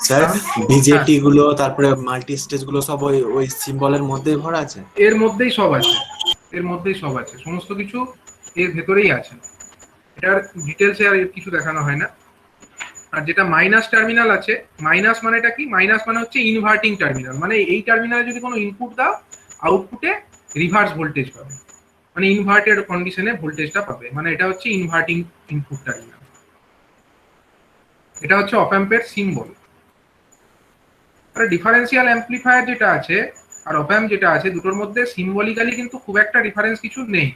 Sir BJT গুলো তারপরে মাল্টি স্টেজ গুলো সব ওই ওই সিম্বলের মধ্যেই ভরা আছে। এর মধ্যেই সব আছে, এর মধ্যেই সব আছে, সমস্ত কিছু এর ভেতরেই আছে। এটার ডিটেলসে আর কিছু দেখানো হয় না। আর যেটা মাইনাস টার্মিনাল আছে, মাইনাস মানেটা কি? মাইনাস মানে হচ্ছে ইনভার্টিং টার্মিনাল, মানে এই টার্মিনালে যদি কোনো ইনপুট দাও, আউটপুটে রিভার্স ভোল্টেজ পাবে, মানে ইনভার্টেড কন্ডিশনে ভোল্টেজটা পাবে, মানে এটা হচ্ছে ইনভার্টিং ইনপুট টার্মিনাল। এটা হচ্ছে অপঅ্যাম্পের সিম্বল। আর ডিফারেন্সিয়াল অ্যাম্পলিফায়ার যেটা আছে আর অপঅ্যাম্প যেটা আছে, দুটোর মধ্যে সিম্বলিক্যালি কিন্তু খুব একটা ডিফারেন্স কিছু নেই।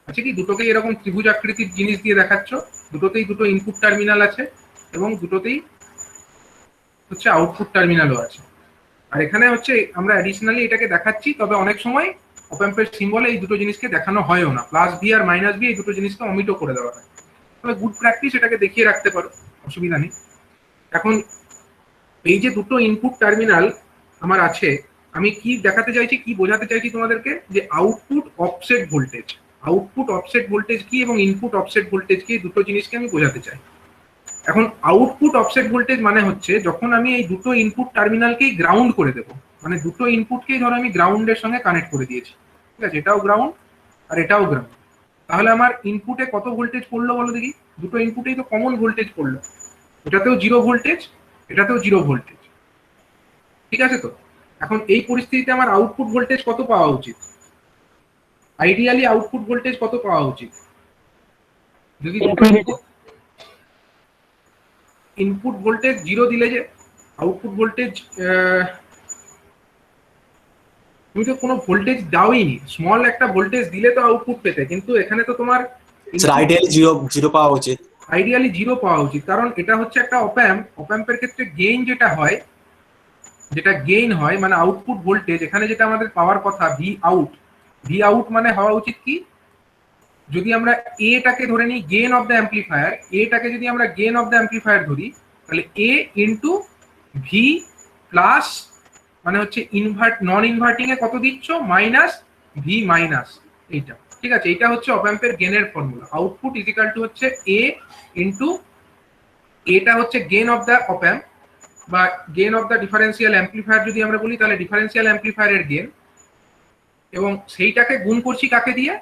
আচ্ছা, কি দুটোকেই এরকম ত্রিভুজ আকৃতির জিনিস দিয়ে দেখাচ্ছ, দুটোতেই দুটো ইনপুট টার্মিনাল আছে এবং দুটোতেই হচ্ছে আউটপুট টার্মিনালও আছে। আর এখানে হচ্ছে আমরা অ্যাডিশনালি এটাকে দেখাচ্ছি, তবে অনেক সময় অপঅ্যাম্পের সিম্বলে এই দুটো জিনিসকে দেখানো হয়ও না, প্লাস ভি আর মাইনাস ভি এই দুটো জিনিসকে অমিটও করে দেওয়া হয়। তবে গুড প্র্যাকটিস, এটাকে দেখিয়ে রাখতে পারো, অসুবিধা নেই। এখন এই যে দুটো ইনপুট টার্মিনাল আমার আছে, আমি কি দেখাতে চাইছি, কি বোঝাতে চাইছি তোমাদেরকে, যে output offset voltage, output offset voltage কি এবং ইনপুট অফসেট ভোল্টেজ কি, দুটো জিনিসকে আমি বোঝাতে চাই। এখন আউটপুট অফসেট ভোল্টেজ মানে হচ্ছে যখন আমি এই দুটো ইনপুট টার্মিনালকেই গ্রাউন্ড করে দেবো, মানে দুটো ইনপুটকেই ধরো আমি গ্রাউন্ডের সঙ্গে কানেক্ট করে দিয়েছি, ঠিক আছে, এটাও গ্রাউন্ড আর এটাও গ্রাউন্ড, তাহলে আমার ইনপুটে কত ভোল্টেজ পড়লো বলো দেখি? দুটো ইনপুটেই তো কমন ভোল্টেজ পড়লো, এটাতেও জিরো ভোল্টেজ, এটাতেও জিরো ভোল্টেজ, ঠিক আছে তো? এখন এই পরিস্থিতিতে আমার আউটপুট ভোল্টেজ কত পাওয়া উচিত? আইডিয়ালি আউটপুট ভোল্টেজ কত পাওয়া উচিত? যদি দুটো ইনপুট ভোল্টেজ জিরো দিলে যে আউটপুট ভোল্টেজ, তুমি তো কোনো ভোল্টেজ দাওইনি, স্মল একটা ভোল্টেজ দিলে তো আউটপুট পেতে, কিন্তু এখানে তো তোমার স্যার আইডিয়ালি জিরো জিরো পাওয়া উচিত। আইডিয়ালি জিরো পাওয়া উচিত, কারণ এটা হচ্ছে একটা অপঅ্যাম্প। অপঅ্যাম্পের ক্ষেত্রে গেইন যেটা হয়, যেটা গেইন হয় মানে আউটপুট ভোল্টেজ, এখানে যেটা আমাদের পাওয়ার কথা ভি আউট, ভি আউট মানে হওয়া উচিত কি? যদি আমরা এটাকে ধরে নিই গেইন অফ দ্য অ্যাম্পলিফায়ার, এটাকে যদি আমরা গেইন অফ দ্য অ্যাম্পলিফায়ার ধরি, তাহলে এ ইন্টু ভি প্লাস, মানে হচ্ছে নন ইনভার্টিং এ কত দিচ্ছ? মাইনাস ভি মাইনাস এইটা, ঠিক আছে? এটা হচ্ছে অপঅ্যাম্পের গেইনের formula. Output is equal to হচ্ছে এ ইন্টু, এটা হচ্ছে গেইন অফ দ্য অপঅ্যাম্প বা gain of the differential amplifier যদি আমরা বলি, তাহলে ডিফারেন্সিয়াল অ্যাম্পলিফায়ারের গেইন, এবং সেইটাকে গুণ করছি কাকে দিয়ে?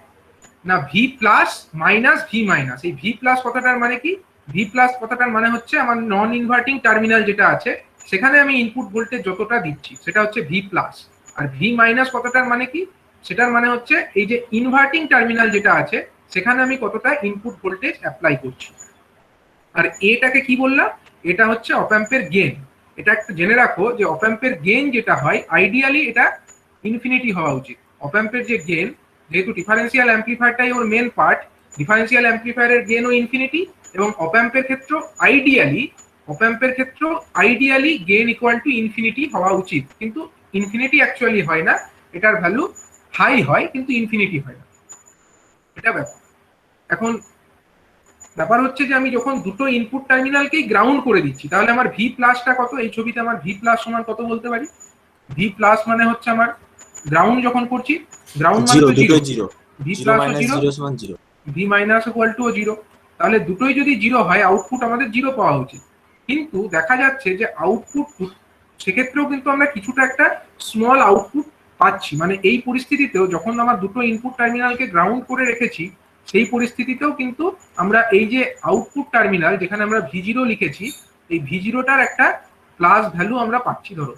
না V plus minus V minus. এই ভি প্লাস কথাটার মানে কি? ভি প্লাস কথাটার মানে হচ্ছে আমার নন ইনভার্টিং টার্মিনাল যেটা আছে সেখানে আমি ইনপুট ভোল্টেজ যতটা দিচ্ছি সেটা হচ্ছে ভি প্লাস। আর ভি মাইনাস কথাটার মানে কি? সেটার মানে হচ্ছে এই যে ইনভার্টিং টার্মিনাল যেটা আছে সেখানে আমি কতটা ইনপুট ভোল্টেজ অ্যাপ্লাই করছি। আর এটাকে কি বললাম? এটা হচ্ছে অপঅ্যাম্পের গেইন। এটা একটু জেনে রাখো যে অপঅ্যাম্পের গেইন যেটা হয় আইডিয়ালি এটা ইনফিনিটি হওয়া উচিত। অপঅ্যাম্পের যে গেইন, যেহেতু ডিফারেন্সিয়াল অ্যাম্পলিফায়ারটাই ওর মেন পার্ট, ডিফারেন্সিয়াল অ্যাম্পলিফায়ারের গেইনও ইনফিনিটি, এবং অপঅ্যাম্পের ক্ষেত্রে ideally gain equal to infinity হওয়া উচিত, কিন্তু ইনফিনিটি অ্যাকচুয়ালি হয় না, এটার ভ্যালু হাই হয় কিন্তু ইনফিনিটি হয় না, এটা ব্যাপার। এখন ব্যাপার হচ্ছে যে আমি যখন দুটো ইনপুট টার্মিনালকেই গ্রাউন্ড করে দিচ্ছি, তাহলে আমার ভি প্লাসটা কত? এই ছবিতে আমার ভি প্লাস সমান কত বলতে পারি? ভি প্লাস মানে হচ্ছে আমার গ্রাউন্ড যখন করছি, গ্রাউন্ড মানে তো zero, V plus zero, V minus equal to zero, তাহলে দুটোই যদি জিরো হয় আউটপুট আমাদের জিরো পাওয়া উচিত। কিন্তু দেখা যাচ্ছে যে আউটপুট সেক্ষেত্রেও কিন্তু আমরা কিছুটা একটা স্মল আউটপুট পাচ্ছি, মানে এই পরিস্থিতিতেও যখন আমার দুটো ইনপুট টার্মিনালকে গ্রাউন্ড করে রেখেছি সেই পরিস্থিতিতেও কিন্তু আমরা এই যে আউটপুট টার্মিনাল যেখানে আমরা ভি জিরো লিখেছি এই ভি জিরোটার একটা প্লাস ভ্যালু আমরা পাচ্ছি ধরো,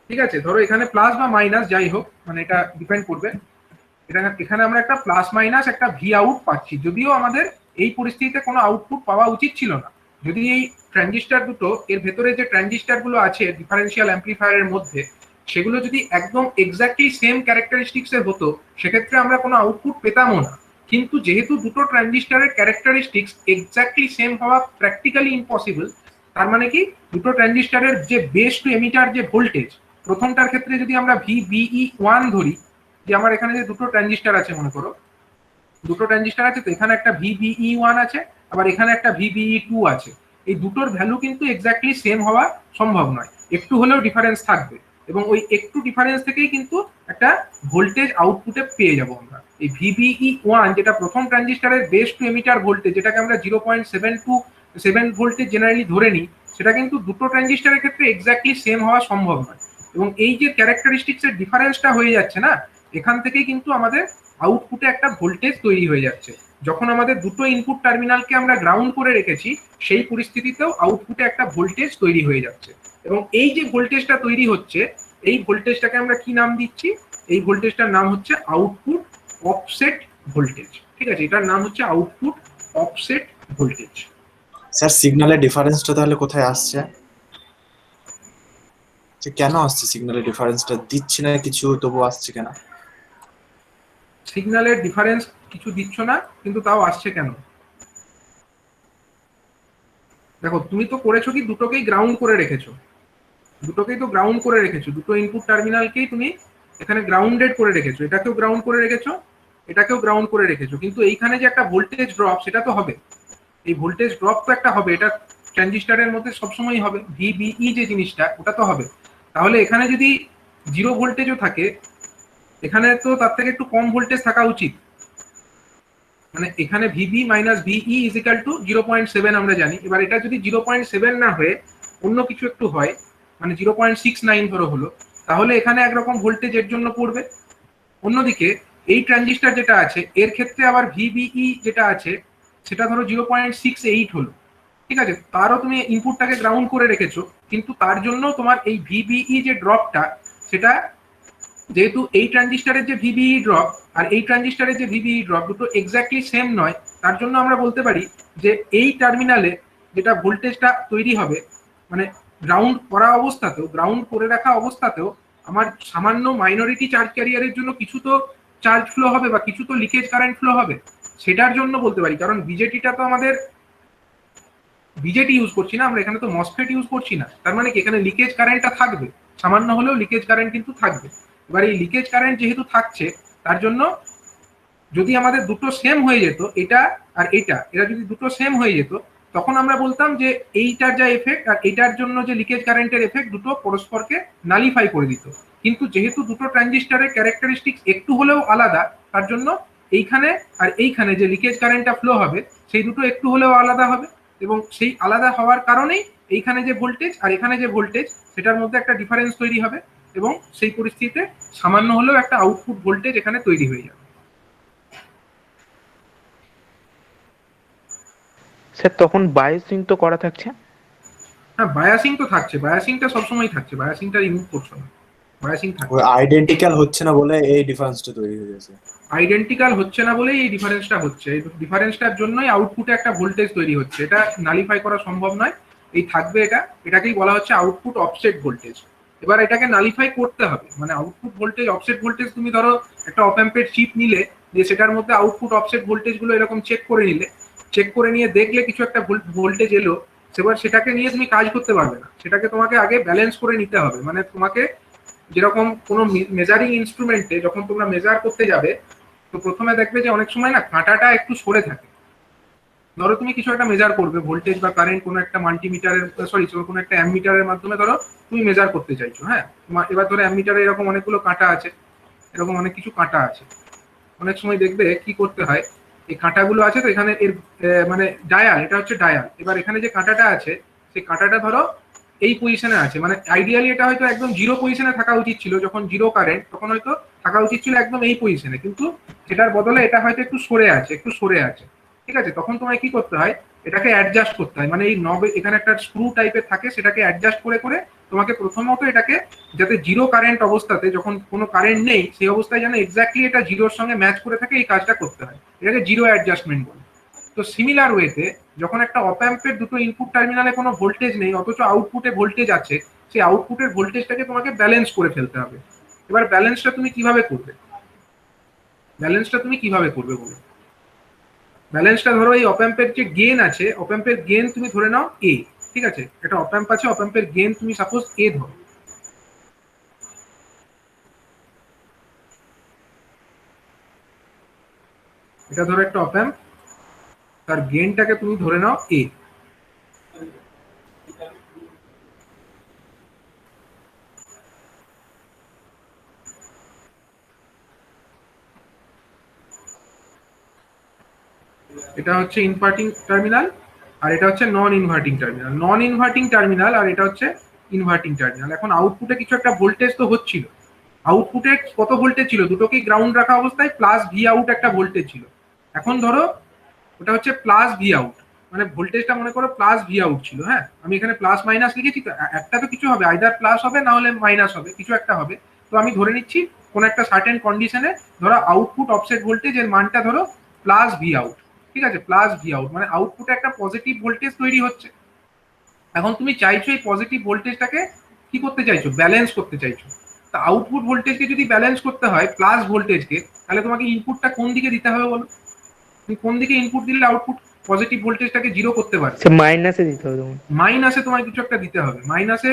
ঠিক আছে? ধরো এখানে প্লাস বা মাইনাস যাই হোক, মানে এটা ডিপেন্ড করবে, এটা এখানে আমরা একটা প্লাস মাইনাস একটা ভি আউট পাচ্ছি, যদিও আমাদের এই পরিস্থিতিতে কোনো আউটপুট পাওয়া উচিত ছিল না। যদি এই ট্রানজিস্টার দুটো এর ভেতরে যে ট্রানজিস্টার গুলো আছে ডিফারেন্সিয়াল অ্যাম্প্লিফায়ারের মধ্যে, সেগুলো যদি একদম এক্স্যাক্টলি সেম ক্যারেক্টারিস্টিক্স এর হতো, সেক্ষেত্রে আমরা কোনো আউটপুট পেতামও না। কিন্তু যেহেতু দুটো ট্রানজিস্টারের ক্যারেক্টারিস্টিক্স এক্স্যাক্টলি সেম হওয়া প্র্যাকটিক্যালি ইম্পসিবল, তার মানে কি দুটো ট্রানজিস্টারের যে বেস টু এমিটার যে ভোল্টেজ, প্রথমটার ক্ষেত্রে যদি আমরা VBE1 ধরি, যে আমার এখানে যে দুটো ট্রানজিস্টার আছে, মনে করো দুটো ট্রানজিস্টার আছে, তো এখানে একটা VBE1 আছে, আবার এখানে একটা VBE2 আছে। এই দুটোর ভ্যালু কিন্তু এক্স্যাক্টলি সেম হওয়া সম্ভব নয়, একটু হলেও ডিফারেন্স থাকবে, এবং ওই একটু ডিফারেন্স থেকেই কিন্তু একটা ভোল্টেজ আউটপুটে পেয়ে যাব আমরা। এই VBE1 যেটা প্রথম ট্রানজিস্টারের বেস টু এমিটার ভোল্টেজ, যেটাকে আমরা 0.727 ভোল্টেজ জেনারেলি ধরে নিই, সেটা কিন্তু দুটো ট্রানজিস্টারের ক্ষেত্রে এক্স্যাক্টলি সেম হওয়া সম্ভব নয়। এবং এই যে ক্যারেক্টারিস্টিক্স এর ডিফারেন্সটা হয়ে যাচ্ছে না, এখান থেকেই কিন্তু আমাদের আউটপুটে একটা ভোল্টেজ তৈরি হয়ে যাচ্ছে। যখন আমাদের দুটো ইনপুট টার্মিনালকে আমরা গ্রাউন্ড করে রেখেছি, সেই পরিস্থিতিতেও আউটপুটে একটা ভোল্টেজ তৈরি হয়ে যাচ্ছে। এবং এই যে ভোল্টেজটা তৈরি হচ্ছে, এই ভোল্টেজটাকে আমরা কি নাম দিচ্ছি? এই ভোল্টেজটার নাম হচ্ছে আউটপুট অফসেট ভোল্টেজ। ঠিক আছে, এটার নাম হচ্ছে আউটপুট অফসেট ভোল্টেজ। স্যার সিগন্যালের ডিফারেন্সটা তাহলে কোথায় আসছে? কেন আসছে সিগন্যালের ডিফারেন্সটা? দিচ্ছি না কিছু, তবু আসছে কেন? সিগন্যালের ডিফারেন্স কিছু দিচ্ছ না, কিন্তু তাও আসছে কেন? দেখো, তুমি তো করেছো কি, দুটোকেই গ্রাউন্ড করে রেখেছো, দুটোকেই তো গ্রাউন্ড করে রেখেছো, দুটো ইনপুট টার্মিনালকেই তুমি এখানে গ্রাউন্ডেড করে রেখেছো, এটাকেও গ্রাউন্ড করে রেখেছো, এটাকেও গ্রাউন্ড করে রেখেছো, কিন্তু এইখানে যে একটা ভোল্টেজ ড্রপ, সেটা তো হবে, এই ভোল্টেজ ড্রপ তো একটা হবে, এটা ট্রানজিস্টারের মধ্যে সবসময় হবে, VBE যে জিনিসটা ওটা তো হবে। তাহলে এখানে যদি 0 ভোল্টেজও থাকে, এখানে তো তার থেকে একটু কম ভোল্টেজ থাকা উচিত। মানে এখানে VB minus VE is equal to 0.7 আমরা জানি। এবার এটা যদি 0.7 না হয়ে অন্য কিছু একটু হয়, মানে 0.69 ধরো হলো, তাহলে এখানে একরকম ভোল্টেজ এর জন্য পড়বে। অন্যদিকে এই ট্রানজিস্টার যেটা আছে, এর ক্ষেত্রে আবার VBE যেটা আছে, সেটা ধরো 0.68 হলো, ঠিক আছে, তারও তুমি ইনপুটটাকে গ্রাউন্ড করে রেখেছো, কিন্তু তার জন্য তোমার এই VBE যে ড্রপটা, সেটা যেহেতু এই ট্রানজিস্টারের যে VBE ড্রপ আর এই ট্রানজিস্টারের যে VBE ড্রপ দুটো এক্স্যাক্টলি সেম নয়, তার জন্য আমরা বলতে পারি যে এই টার্মিনালে যেটা ভোল্টেজটা তৈরি হবে, মানে গ্রাউন্ড করা অবস্থাতেও, গ্রাউন্ড করে রাখা অবস্থাতেও আমার সামান্য মাইনরিটি চার্জ ক্যারিয়ারের জন্য কিছু তো চার্জ ফ্লো হবে বা কিছু তো লিকেজ কারেন্ট ফ্লো হবে, সেটার জন্য বলতে পারি। কারণ বিজেটিটা তো আমাদের বিজেটি ইউজ করছি না আমরা, এখানে তো মসফেট ইউজ করছি না, তার মানে কি এখানে লিকেজ কারেন্টটা থাকবে, সামান্য হলেও লিকেজ কারেন্ট কিন্তু থাকবে। এবার এই লিকেজ কারেন্ট যেহেতু থাকছে, তার জন্য যদি আমাদের দুটো সেম হয়ে যেত, এটা আর এটা যদি দুটো সেম হয়ে যেত, তখন আমরা বলতাম যে এইটার যা এফেক্ট আর এটার জন্য যে লিকেজ কারেন্টের এফেক্ট, দুটো পরস্পরকে নালিফাই করে দিত। কিন্তু যেহেতু দুটো ট্রানজিস্টারের ক্যারেক্টারিস্টিক্স একটু হলেও আলাদা, তার জন্য এইখানে আর এইখানে যে লিকেজ কারেন্টটা ফ্লো হবে, সেই দুটো একটু হলেও আলাদা হবে, এবং সেই আলাদা হওয়ার কারণেই এইখানে যে ভোল্টেজ আর এখানে যে ভোল্টেজ, সেটার মধ্যে একটা ডিফারেন্স তৈরি হবে, এবং সেই পরিস্থিতিতে সামান্য হলেও একটা আউটপুট ভোল্টেজ এখানে তৈরি হয়ে যাবে। স্যার তখন বায়াসিং তো করা থাকছে? হ্যাঁ, বায়াসিং তো থাকছে, বায়াসিংটা সবসময় থাকছে, বায়াসিংটা রিমুভ করছো না, বায়াসিং থাকছে। ওই আইডেন্টিক্যাল হচ্ছে না বলে এই ডিফারেন্সটা তৈরি হয়ে গেছে। আইডেন্টিক্যাল হচ্ছে না বলেই এই ডিফারেন্সটা হচ্ছে, এই ডিফারেন্সটার জন্যই আউটপুটে একটা ভোল্টেজ তৈরি হচ্ছে, এটা নালিফাই করা সম্ভব নয়, এই থাকবে, এটাকেই বলা হচ্ছে আউটপুট অফসেট ভোল্টেজ। এবার এটাকে নালিফাই করতে হবে, মানে আউটপুট ভোল্টেজ অফসেট ভোল্টেজ, তুমি ধরো একটা অপ অ্যাম্পের চিপ নিলে, যে সেটার মধ্যে আউটপুট অফসেট ভোল্টেজ গুলো এরকম চেক করে নিলে, চেক করে নিয়ে দেখলে কিছু একটা ভোল্টেজ এলো, সেবার সেটাকে নিয়ে তুমি কাজ করতে পারবে না, সেটাকে তোমাকে আগে ব্যালেন্স করে নিতে হবে। মানে তোমাকে যেরকম কোনো মেজারিং ইনস্ট্রুমেন্টে যখন তোমরা মেজার করতে যাবে, তো প্রথমে দেখবে যে অনেক সময় না কাঁটাটা একটু সরে থাকে। ধরো তুমি কিছু একটা মেজার করবে, ভোল্টেজ বা কারেন্ট কোনো একটা মাল্টিমিটারের, সরি কোনো একটা অ্যামমিটারের মাধ্যমে ধরো তুমি মেজার করতে চাইছো, হ্যাঁ, এবার ধরো অ্যামমিটারে এরকম অনেকগুলো কাঁটা আছে, এরকম অনেক কিছু কাঁটা আছে, অনেক সময় দেখবে কি করতে হয়, এই কাঁটাগুলো আছে তো এখানে এর মানে ডায়াল, এটা হচ্ছে ডায়াল। এবার এখানে যে কাঁটাটা আছে, সেই কাঁটাটা ধরো এই পজিশনে আছে, মানে আইডিয়ালি এটা হয়তো একদম জিরো পজিশনে থাকা উচিত ছিল, যখন জিরো কারেন্ট তখন হয়তো থাকা উচিত ছিল একদম এই পজিশনে, কিন্তু সেটার বদলে এটা হয়তো একটু সরে আছে, একটু সরে আছে, ঠিক আছে। তখন তোমায় কি করতে হয়, এটাকে অ্যাডজাস্ট করতে হয়, মানে এই নব এখানে একটা স্ক্রু টাইপের থাকে, সেটাকে অ্যাডজাস্ট করে করে তোমাকে প্রথমত এটাকে যাতে জিরো কারেন্ট অবস্থাতে, যখন কোনো কারেন্ট নেই সেই অবস্থায় যেন এক্স্যাক্টলি এটা জিরোর সঙ্গে ম্যাচ করে থাকে, এই কাজটা করতে হয়। এটাকে জিরো অ্যাডজাস্টমেন্ট বলে। তো সিমিলার ওয়েতে যখন একটা অপ অ্যাম্পের দুটো ইনপুট টার্মিনালে কোনো ভোল্টেজ নেই অথচ আউটপুটে ভোল্টেজ আছে, সেই আউটপুটের ভোল্টেজটাকে তোমাকে ব্যালেন্স করে ফেলতে হবে। এবার ব্যালেন্সটা তুমি কিভাবে করবে? ব্যালেন্সটা তুমি কিভাবে করবে বলো? ব্যালেন্সটা ধরো এই অপ অ্যাম্পের যে গেন আছে, অপ অ্যাম্পের গেন তুমি ধরে নাও এ, ঠিক আছে? একটা অপ অ্যাম্প আছে, অপ অ্যাম্পের গেন তুমি সাপোজ এ ধরো। এটা ধরো একটা অপ অ্যাম্প, তার গেনটাকে তুমি ধরে নাও এ। এটা হচ্ছে ইনভার্টিং টার্মিনাল আর এটা হচ্ছে নন ইনভার্টিং টার্মিনাল। নন ইনভার্টিং টার্মিনাল আর এটা হচ্ছে ইনভার্টিং টার্মিনাল। এখন আউটপুটে কিছু একটা ভোল্টেজ তো হচ্ছিল। আউটপুটে কত ভোল্টেজ ছিল? দুটোকেই গ্রাউন্ড রাখা অবস্থায় প্লাস ভি আউট একটা ভোল্টেজ ছিল। এখন ধরো ওটা হচ্ছে প্লাস ভি আউট, মানে ভোল্টেজটা মনে করো প্লাস ভি আউট ছিল। হ্যাঁ, আমি এখানে প্লাস মাইনাস লিখেছি, তো একটা তো কিছু হবে, আইদার প্লাস হবে না হলে মাইনাস হবে, কিছু একটা হবে। তো আমি ধরে নিচ্ছি কোন একটা সার্টেন কন্ডিশনে ধরো আউটপুট অফসেট ভোল্টেজ এর মানটা ধরো প্লাস ভি আউট, ঠিক আছে? প্লাস ভি আউট মানে আউটপুটে একটা পজিটিভ ভোল্টেজ তৈরি হচ্ছে। এখন তুমি চাইছো এই পজিটিভ ভোল্টেজটাকে কি করতে চাইছো? ব্যালেন্স করতে চাইছো। তা আউটপুট ভোল্টেজকে যদি ব্যালেন্স করতে হয় প্লাস ভোল্টেজকে, তাহলে তোমাকে ইনপুটটা কোন দিকে দিতে হবে বলো? তুমি কোন দিকে ইনপুট দিলে আউটপুট পজিটিভ ভোল্টেজটাকে জিরো করতে পারবে? সে মাইনাসে দিতে হবে তখন। মাইনাসে তোমায় কিছু একটা দিতে হবে। মাইনাসে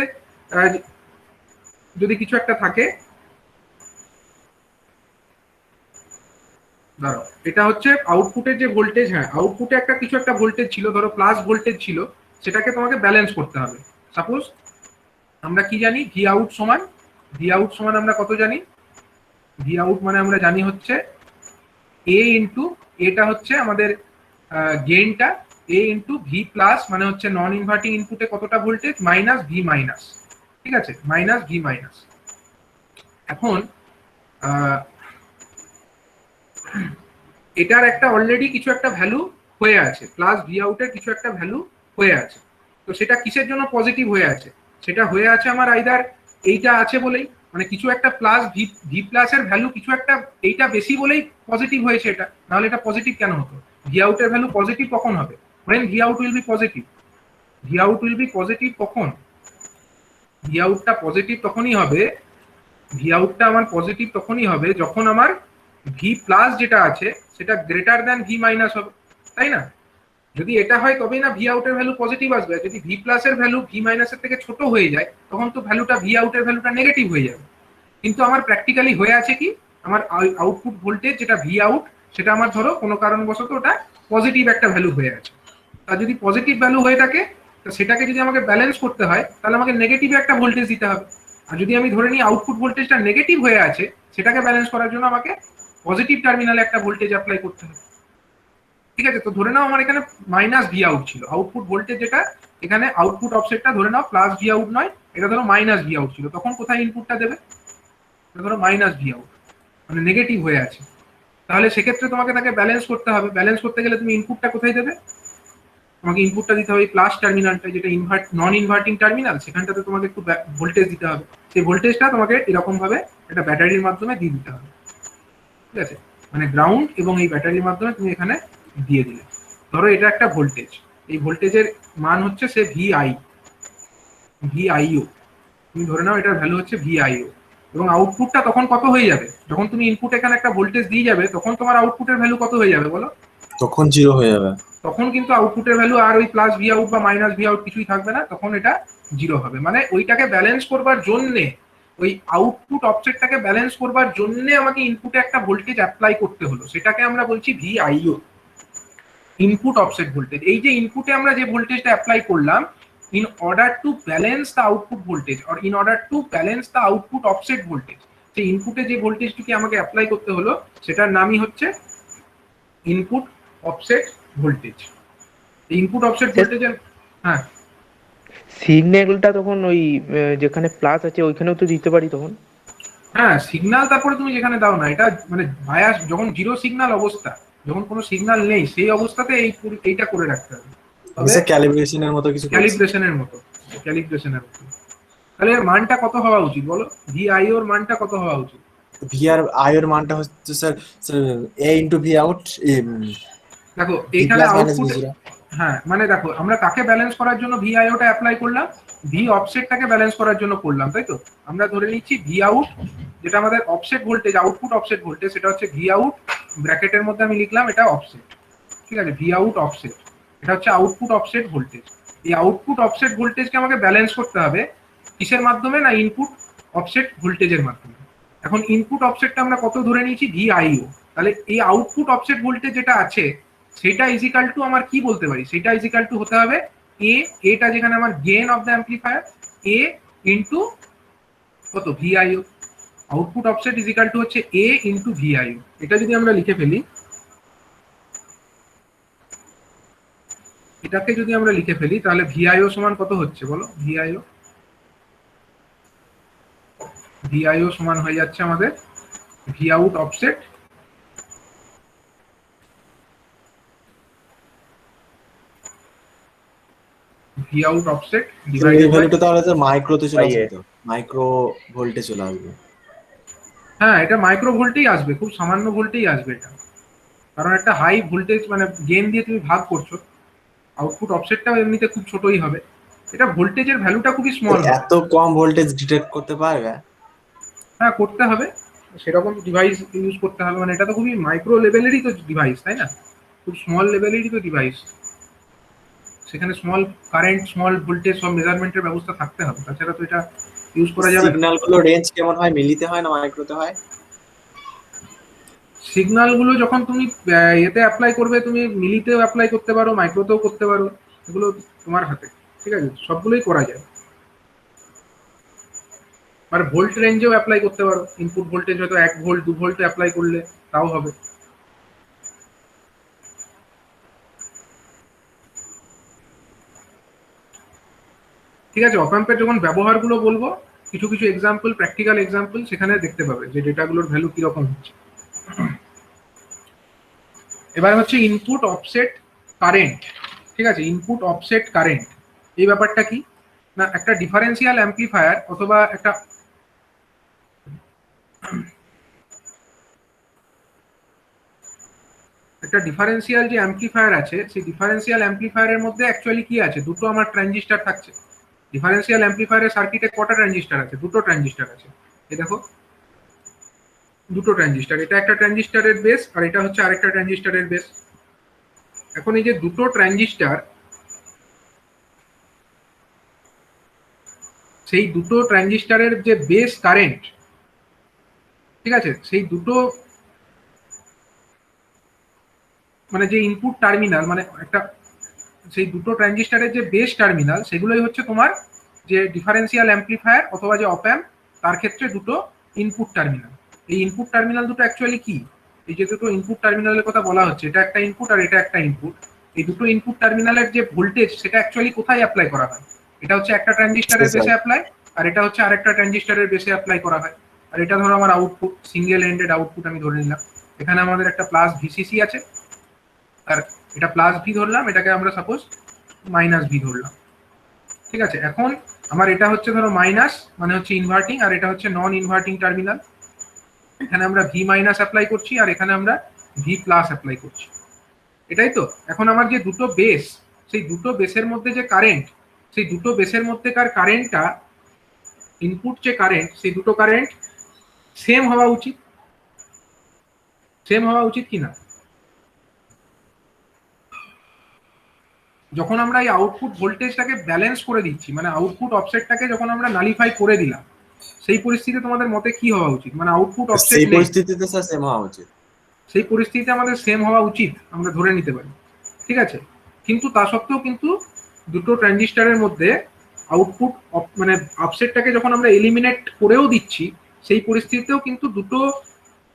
যদি কিছু একটা থাকে, ধরো এটা হচ্ছে আউটপুটের যে ভোল্টেজ, হ্যাঁ আউটপুটে একটা কিছু একটা ভোল্টেজ ছিল, ধরো প্লাস ভোল্টেজ ছিল, সেটাকে তোমাকে ব্যালেন্স করতে হবে। সাপোজ আমরা কি জানি? ভি আউট সমান, ভি আউট সমান আমরা কত জানি? ভি আউট মানে আমরা জানি হচ্ছে এ ইন্টু, এটা হচ্ছে আমাদের গেইনটা, এ ইন্টু ভি প্লাস মানে হচ্ছে নন ইনভার্টিং ইনপুটে কতটা ভোল্টেজ মাইনাস ভি মাইনাস, ঠিক আছে? Minus V minus. এখন এটার একটা অলরেডি কিছু একটা ভ্যালু হয়ে আছে, প্লাস ভি আউটের কিছু একটা ভ্যালু হয়ে আছে। তো সেটা কিসের জন্য পজিটিভ হয়ে আছে? সেটা হয়ে আছে আমার আইদার এইটা আছে বলেই, মানে কিছু একটা প্লাস ভি, ভি প্লাস এর ভ্যালু কিছু একটা এইটা বেশি বলেই পজিটিভ হয়েছে এটা, নাহলে এটা পজিটিভ কেন হতো? ভি আউটের ভ্যালু পজিটিভ কখন হবে? when V out will be positive. V out will be positive কখন? ভি আউটটা পজিটিভ তখনই হবে, ভি আউটটা আমার পজিটিভ তখনই হবে যখন আমার ভি প্লাস যেটা আছে সেটা গ্রেটার দ্যান ভি মাইনাস হবে, তাই না? যদি এটা হয় তবেই না ভি আউটের ভ্যালু পজিটিভ আসবে। যদি ভি প্লাস এর ভ্যালু ভি মাইনাসের থেকে ছোট হয়ে যায় তখন তো ভ্যালুটা ভি আউটের ভ্যালুটা নেগেটিভ হয়ে যাবে। কিন্তু আমার প্র্যাকটিক্যালি হয়ে আছে কি, আমার আউটপুট ভোল্টেজ যেটা ভি আউট সেটা আমার ধরো কোনো কারণবশত ওটা পজিটিভ একটা ভ্যালু হয়ে আছে। আর যদি পজিটিভ ভ্যালু হয়ে থাকে তো সেটাকে যদি আমাকে ব্যালেন্স করতে হয় তাহলে আমাকে নেগেটিভ একটা ভোল্টেজ দিতে হবে। আর যদি আমি ধরে নিই আউটপুট ভোল্টেজটা নেগেটিভ হয়ে আছে, সেটাকে ব্যালেন্স করার জন্য আমাকে পজিটিভ টার্মিনালে একটা ভোল্টেজ অ্যাপ্লাই করতে হবে, ঠিক আছে? তো ধরে নাও আমার এখানে মাইনাস ভি আউট ছিল, আউটপুট ভোল্টেজ যেটা এখানে আউটপুট অফসেটটা ধরে নাও প্লাস ভি আউট নয়, এটা ধরো মাইনাস ভি আউট ছিল, তখন কোথায় ইনপুটটা দেবে? ধরো মাইনাস ভি আউট মানে নেগেটিভ হয়ে আছে, তাহলে সেক্ষেত্রে তোমাকে তাকে ব্যালেন্স করতে হবে। ব্যালেন্স করতে গেলে তুমি ইনপুটটা কোথায় দেবে? তোমাকে ইনপুটটা দিতে হবে প্লাস টার্মিনালটা, যেটা নন ইনভার্টিং টার্মিনাল, সেখানটাতে তোমাকে একটু ভোল্টেজ দিতে হবে। সেই ভোল্টেজটা তোমাকে এরকম ভাবে একটা ব্যাটারির মাধ্যমে দিয়ে দিতে হবে, ঠিক আছে? মানে গ্রাউন্ড এবং এই ব্যাটারির মাধ্যমে তুমি এখানে দিয়ে দিলে। ধরো এটা একটা ভোল্টেজ, এই ভোল্টেজের মান হচ্ছে সে ভিআই, ভিআইও, তুমি ধরে নাও এটার ভ্যালু হচ্ছে ভিআইও। এবং আউটপুটটা তখন কত হয়ে যাবে? যখন তুমি ইনপুট এখানে একটা ভোল্টেজ দিয়ে যাবে তখন তোমার আউটপুটের ভ্যালু কত হয়ে যাবে বলো? তখন জিরো হয়ে যাবে। তখন কিন্তু আউটপুটের ভ্যালু আর ওই প্লাস ভি আউট বা মাইনাস ভি আউট কিছুই থাকবে না, তখন এটা জিরো হবে। মানে ওইটাকে ব্যালেন্স করবার জন্যে, ওই আউটপুট অফসেটটাকে ব্যালেন্স করবার জন্য আমাকে ইনপুটে একটা ভোল্টেজ অ্যাপ্লাই করতে হলো, সেটাকে আমরা বলছি ভিআইও, ইনপুট অফসেট ভোল্টেজ। এই যে ইনপুটে আমরা যে ভোল্টেজটা অ্যাপ্লাই করলাম, in order to balance the output voltage or in order to balance the output offset voltage, যে ইনপুটে যে ভোল্টেজটিকে আমাকে অ্যাপ্লাই করতে হলো সেটার নামই হচ্ছে input offset voltage. Input offset ভোল্টেজের, হ্যাঁ সিগন্যালটা তখন ওই যেখানে প্লাস আছে ওইখানেও তো দিতে পারি তখন। হ্যাঁ, সিগন্যাল তারপরে তুমি যেখানে দাও না, এটা মানে বায়াস যখন জিরো সিগন্যাল অবস্থা, যখন কোনো সিগন্যাল নেই সেই অবস্থাতে এইটা করে রাখতে হবে। তবে ক্যালিব্রেশনের মতো কিছু বলছে। ক্যালিব্রেশনের মতো, ক্যালিব্রেশনের মতো। তাহলে এর মানটা কত হওয়া উচিত বলো, ভিআইও এর মানটা কত হওয়া উচিত? ভি আর আই এর মানটা হচ্ছে স্যার এ ইনটু ভি আউট, দেখো ভি এইখানে plus minus V output, zero. হ্যাঁ মানে দেখো আমরা কাকে ব্যালেন্স করার জন্য ভিআইওটা অ্যাপ্লাই করলাম, ভি অফসেটটাকে ব্যালেন্স করার জন্য করলাম, তাই তো? আমরা ধরে নিচ্ছি ভি আউট, যেটা আমাদের offset voltage, output offset voltage, সেটা হচ্ছে ভি আউট, ব্র্যাকেটের মধ্যে আমি লিখলাম এটা অফসেট, ঠিক আছে, ভি আউট অফসেট, এটা হচ্ছে আউটপুট অফসেট ভোল্টেজ। এই আউটপুট অফসেট ভোল্টেজকে আমাকে ব্যালেন্স করতে হবে কিসের মাধ্যমে, না ইনপুট অফসেট ভোল্টেজের মাধ্যমে। এখন ইনপুট অফসেটটা আমরা কত ধরে নিয়েছি, ভিআইও। তাহলে এই আউটপুট অফসেট ভোল্টেজ যেটা আছে সেটা ইজিক্যাল টু আমার কি বলতে পারি, সেটা ইজিক্যাল টু হতে হবে এটা যেখানে আমার gain of the amplifier, A into কত, ভিআইও। আউটপুট অফসেট ইজিক্যাল টু হচ্ছে এ ইনটু ভিআইও। এটা যদি আমরা লিখে ফেলি, এটাকে যদি আমরা লিখে ফেলি তাহলে ভিআইও সমান কত হচ্ছে বলো, ভিআইও সমান হয়ে যাচ্ছে আমাদের V out offset V out offset এই ডিভাইডেড বাই, ভ্যালুটা তাহলে তো মাইক্রোতে চলে আসবে, IS তো মাইক্রো ভোল্টে চলে আসবে। হ্যাঁ এটা মাইক্রো ভোল্টেই আসবে, খুব সামান্য ভোল্টেই আসবে এটা, কারণ একটা হাই ভোল্টেজ মানে গেইন দিয়ে তুমি ভাগ করছো, আউটপুট অফসেটটাও এমনিতে খুব ছোটই হবে, এটা ভোল্টেজের ভ্যালুটা খুবই স্মল হবে। এত কম ভোল্টেজ ডিটেক্ট করতে পারবে? হ্যাঁ করতে হবে, সেরকম ডিভাইস ইউজ করতে হবে, মানে এটা তো খুবই মাইক্রো লেভেলেরই তো ডিভাইস, তাই না? খুব স্মল লেভেলেরই তো ডিভাইস, সেখানে স্মল কারেন্ট, স্মল ভোল্টেজ সব মেজারমেন্টের ব্যবস্থা থাকতে হবে, তাছাড়া তো এটা ইউজ করা যাবে না। সিগন্যাল গুলো রেঞ্জ কেমন হয়, মিলিতে হয় না মাইক্রোতে হয়? সিগন্যাল গুলো যখন তুমি এতে অ্যাপ্লাই করবে, তুমি মিলিতেও অ্যাপ্লাই করতে পারো, মাইক্রোতেও করতে পারো, এগুলো তোমার হাতে, ঠিক আছে, সবগুলোই করা যায়। আর ভোল্ট রেঞ্জেও অ্যাপ্লাই করতে পারো, ইনপুট ভোল্টেজ হয়তো 1 ভোল্ট 2 ভোল্টে অ্যাপ্লাই করলে তাও হবে। ঠিক আছে, অপাম্পের যখন ব্যবহারগুলো বলবো, কিছু কিছু এক্সাম্পল, প্র্যাকটিক্যাল এক্সাম্পল সেখানে দেখতে পাবে যে ডেটাগুলোর ভ্যালু কিরকম হচ্ছে। এবার হচ্ছে ইনপুট অফসেট কারেন্ট, ঠিক আছে, ইনপুট অফসেট কারেন্ট, এই ব্যাপারটা কি না, একটা ডিফারেন্সিয়াল অ্যাম্পলিফায়ার অথবা একটা ডিফারেন্সিয়াল যে অ্যাম্পলিফায়ার আছে, সেই ডিফারেন্সিয়াল অ্যাম্পলিফায়ারের মধ্যে অ্যাকচুয়ালি কি আছে, দুটো আমার ট্রানজিস্টর থাকছে। ডিফারেন্সিয়াল অ্যাম্পলিফায়ারের সার্কিটে কটা ট্রানজিস্টর আছে, দুটো ট্রানজিস্টর আছে, এই দেখো দুটো ট্রানজিস্টর, এটা একটা ট্রানজিস্টরের বেস আর এটা হচ্ছে আরেকটা ট্রানজিস্টরের বেস। এখন এই যে দুটো ট্রানজিস্টর, সেই দুটো ট্রানজিস্টরের যে বেস কারেন্ট, ঠিক আছে, সেই দুটো মানে যে ইনপুট টার্মিনাল, মানে একটা সেই দুটো ট্রানজিস্টরের যে বেস টার্মিনাল, সেগুলোই হচ্ছে তোমার যে ডিফারেন্সিয়াল অ্যাম্পলিফায়ার অথবা যে অপ অ্যাম্প, তার ক্ষেত্রে দুটো ইনপুট টার্মিনাল। এই ইনপুট টার্মিনাল দুটো অ্যাকচুয়ালি কি, এই যে দুটো ইনপুট টার্মিনালের কথা বলা হচ্ছে, এটা একটা ইনপুট আর এটা একটা ইনপুট, এই দুটো ইনপুট টার্মিনালের যে ভোল্টেজ সেটা অ্যাকচুয়ালি কোথায় অ্যাপ্লাই করা হয়, এটা হচ্ছে একটা ট্রানজিস্টরের বেসে অ্যাপ্লাই, আর এটা হচ্ছে আরেকটা ট্রানজিস্টরের বেসে অ্যাপ্লাই করা হয়। আর এটা ধরো আমার আউটপুট, সিঙ্গেল এন্ডেড আউটপুট আমি ধরে নিলাম, এখানে আমাদের একটা প্লাস ভিসিসি আছে, আর এটা প্লাস ভি ধরলাম, এটাকে আমরা সাপোজ মাইনাস ভি ধরলাম, ঠিক আছে। এখন আমার এটা হচ্ছে ধরো মাইনাস, মানে হচ্ছে ইনভার্টিং, আর এটা হচ্ছে নন ইনভার্টিং টার্মিনাল, এখানে আমরা ভি মাইনাস অ্যাপ্লাই করছি আর এখানে আমরা ভি প্লাস অ্যাপ্লাই করছি, এটাই তো। এখন আমার যে দুটো বেস, সেই দুটো বেসের মধ্যে যে কারেন্ট, সেই দুটো বেসের মধ্যেকার কারেন্টটা, ইনপুট যে কারেন্ট, সেই দুটো কারেন্ট সেম হওয়া উচিত, সেম হওয়া উচিত কিনা। যখন আমরা এই আউটপুট ভোল্টেজটাকে ব্যালেন্স করে দিচ্ছি, মানে আউটপুট অফসেটটাকে যখন আমরা নালিফাই করে দিলাম, সেই পরিস্থিতিতে তোমাদের মতে কি হওয়া উচিত, মানে আউটপুট অফসেট সেই নেই, পরিস্থিতিতে স্যার সেম হওয়া উচিত। সেই পরিস্থিতিতে আমাদের সেম হওয়া উচিত, আমরা ধরে নিতে পারি, ঠিক আছে। কিন্তু তা সত্ত্বেও কিন্তু দুটো ট্রানজিস্টরের মধ্যে আউটপুট মানে অফসেটটাকে যখন আমরা এলিমিনেট করেও দিচ্ছি, সেই পরিস্থিতিতেও কিন্তু দুটো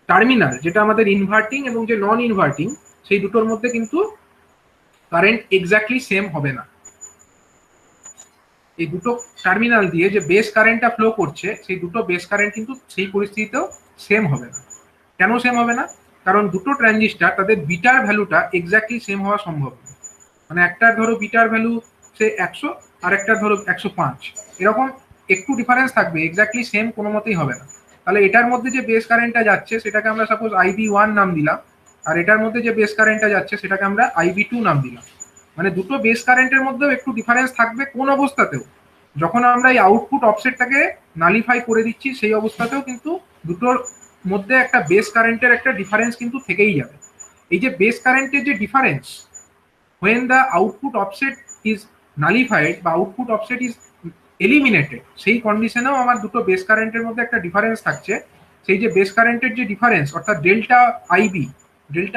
টার্মিনাল, যেটা আমাদের ইনভার্টিং এবং যে নন ইনভার্টিং, সেই দুটোর মধ্যে কিন্তু কারেন্ট এক্স্যাক্টলি সেম হবে না। এই দুটো টার্মিনাল দিয়ে যে বেস কারেন্টটা ফ্লো করছে, সেই দুটো বেস কারেন্ট কিন্তু সেই পরিস্থিতিতেও সেম হবে না। কেন সেম হবে না? কারণ দুটো ট্রানজিস্টর, তাদের বিটার ভ্যালুটা এক্স্যাক্টলি সেম হওয়া সম্ভব না। মানে একটার ধরো বিটার ভ্যালু সে 100 আর একটার ধরো 105, এরকম একটু ডিফারেন্স থাকবে, এক্স্যাক্টলি সেম কোনো মতেই হবে না। তাহলে এটার মধ্যে যে বেস কারেন্টটা যাচ্ছে সেটাকে আমরা সাপোজ IB1 নাম দিলাম, আর এটার মধ্যে যে বেস কারেন্টটা যাচ্ছে সেটাকে আমরা IB2 নাম দিলাম। মানে দুটো বেস কারেন্টের মধ্যেও একটু ডিফারেন্স থাকবে কোন অবস্থাতেও। যখন আমরা এই আউটপুট অফসেটটাকে নালিফাই করে দিচ্ছি সেই অবস্থাতেও কিন্তু দুটোর মধ্যে একটা বেস কারেন্টের একটা ডিফারেন্স কিন্তু থেকেই যাবে। এই যে বেস কারেন্টের যে difference, when the output offset is nullified বা output offset is eliminated, সেই কন্ডিশনেও আমার দুটো বেস কারেন্টের মধ্যে একটা ডিফারেন্স থাকছে। সেই যে বেস কারেন্টের যে ডিফারেন্স অর্থাৎ ডেল্টা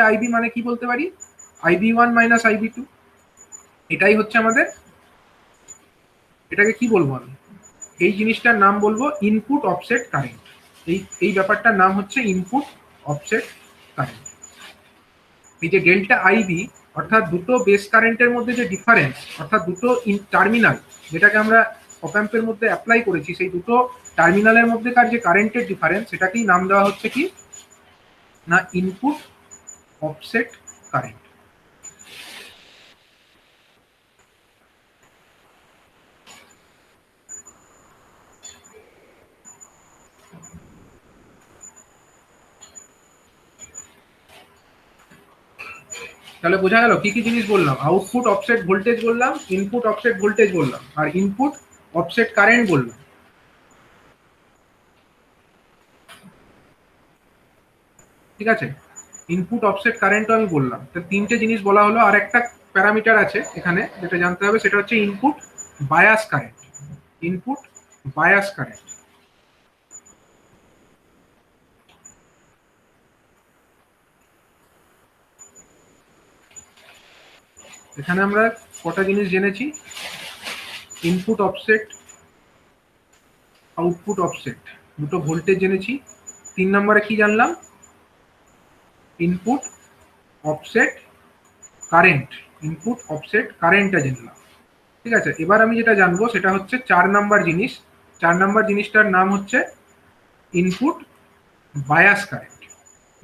আইবি মানে কি বলতে পারি, IB1 মাইনাস IB2, এটাই হচ্ছে আমাদের, এটাকে কি বলবো আমি, এই জিনিসটার নাম বলবো ইনপুট অফসেট কারেন্ট। এই ব্যাপারটার নাম হচ্ছে ইনপুট অফসেট কারেন্ট। এই যে ডেল্টা আইবি অর্থাৎ দুটো বেস কারেন্টের মধ্যে যে ডিফারেন্স, অর্থাৎ দুটো টার্মিনাল যেটাকে আমরা অপ্যাম্পের মধ্যে অ্যাপ্লাই করেছি, সেই দুটো টার্মিনালের মধ্যেকার যে কারেন্টের ডিফারেন্স, সেটাকেই নাম দেওয়া হচ্ছে কি না ইনপুট অফসেট কারেন্ট। তাহলে বোঝা গেল কি কি জিনিস বললাম, আউটপুট অফসেট ভোল্টেজ বললাম, ইনপুট অফসেট ভোল্টেজ বললাম, আর ইনপুট অফসেট কারেন্ট বললাম। ঠিক আছে, ইনপুট অফসেট কারেন্টও আমি বললাম। তো তিনটে জিনিস বলা হলো, আর একটা প্যারামিটার আছে এখানে যেটা জানতে হবে, সেটা হচ্ছে input bias current. Input bias current, এখানে আমরা কটা জিনিস জেনেছি, ইনপুট অফসেট, আউটপুট অফসেট, দুটো ভোল্টেজ জেনেছি। 3 নম্বরে কি জানলাম, input offset current, input offset কারেন্টটা জানলাম। ঠিক আছে, এবার আমি যেটা জানবো সেটা হচ্ছে 4 নাম্বার জিনিস। 4 নাম্বার জিনিসটার নাম হচ্ছে input bias current.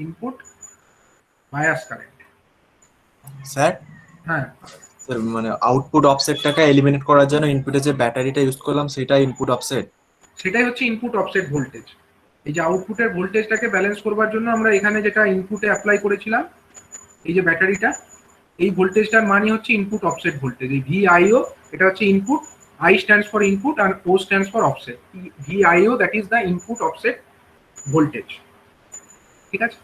Input bias current. Sir, হ্যাঁ, স্যার মানে আউটপুট অফসেটটাকে এলিমিনেট করার জন্য ইনপুটে যে ব্যাটারিটা ইউজ করলাম সেটা ইনপুট অফসেট। সেটাই হচ্ছে ইনপুট অফসেট ভোল্টেজ। এই যে আউটপুটের ভোল্টেজটাকে ব্যালেন্স করবার জন্য আমরা এখানে যেটা ইনপুটে অ্যাপ্লাই করেছিলাম, এই যে ব্যাটারিটা, এই ভোল্টেজটার মানই হচ্ছে ইনপুট অফসেট ভোল্টেজ। এই VIO, এটা হচ্ছে input, I stands for input and O stands for offset. VIO, that is the input offset voltage. ঠিক আছে,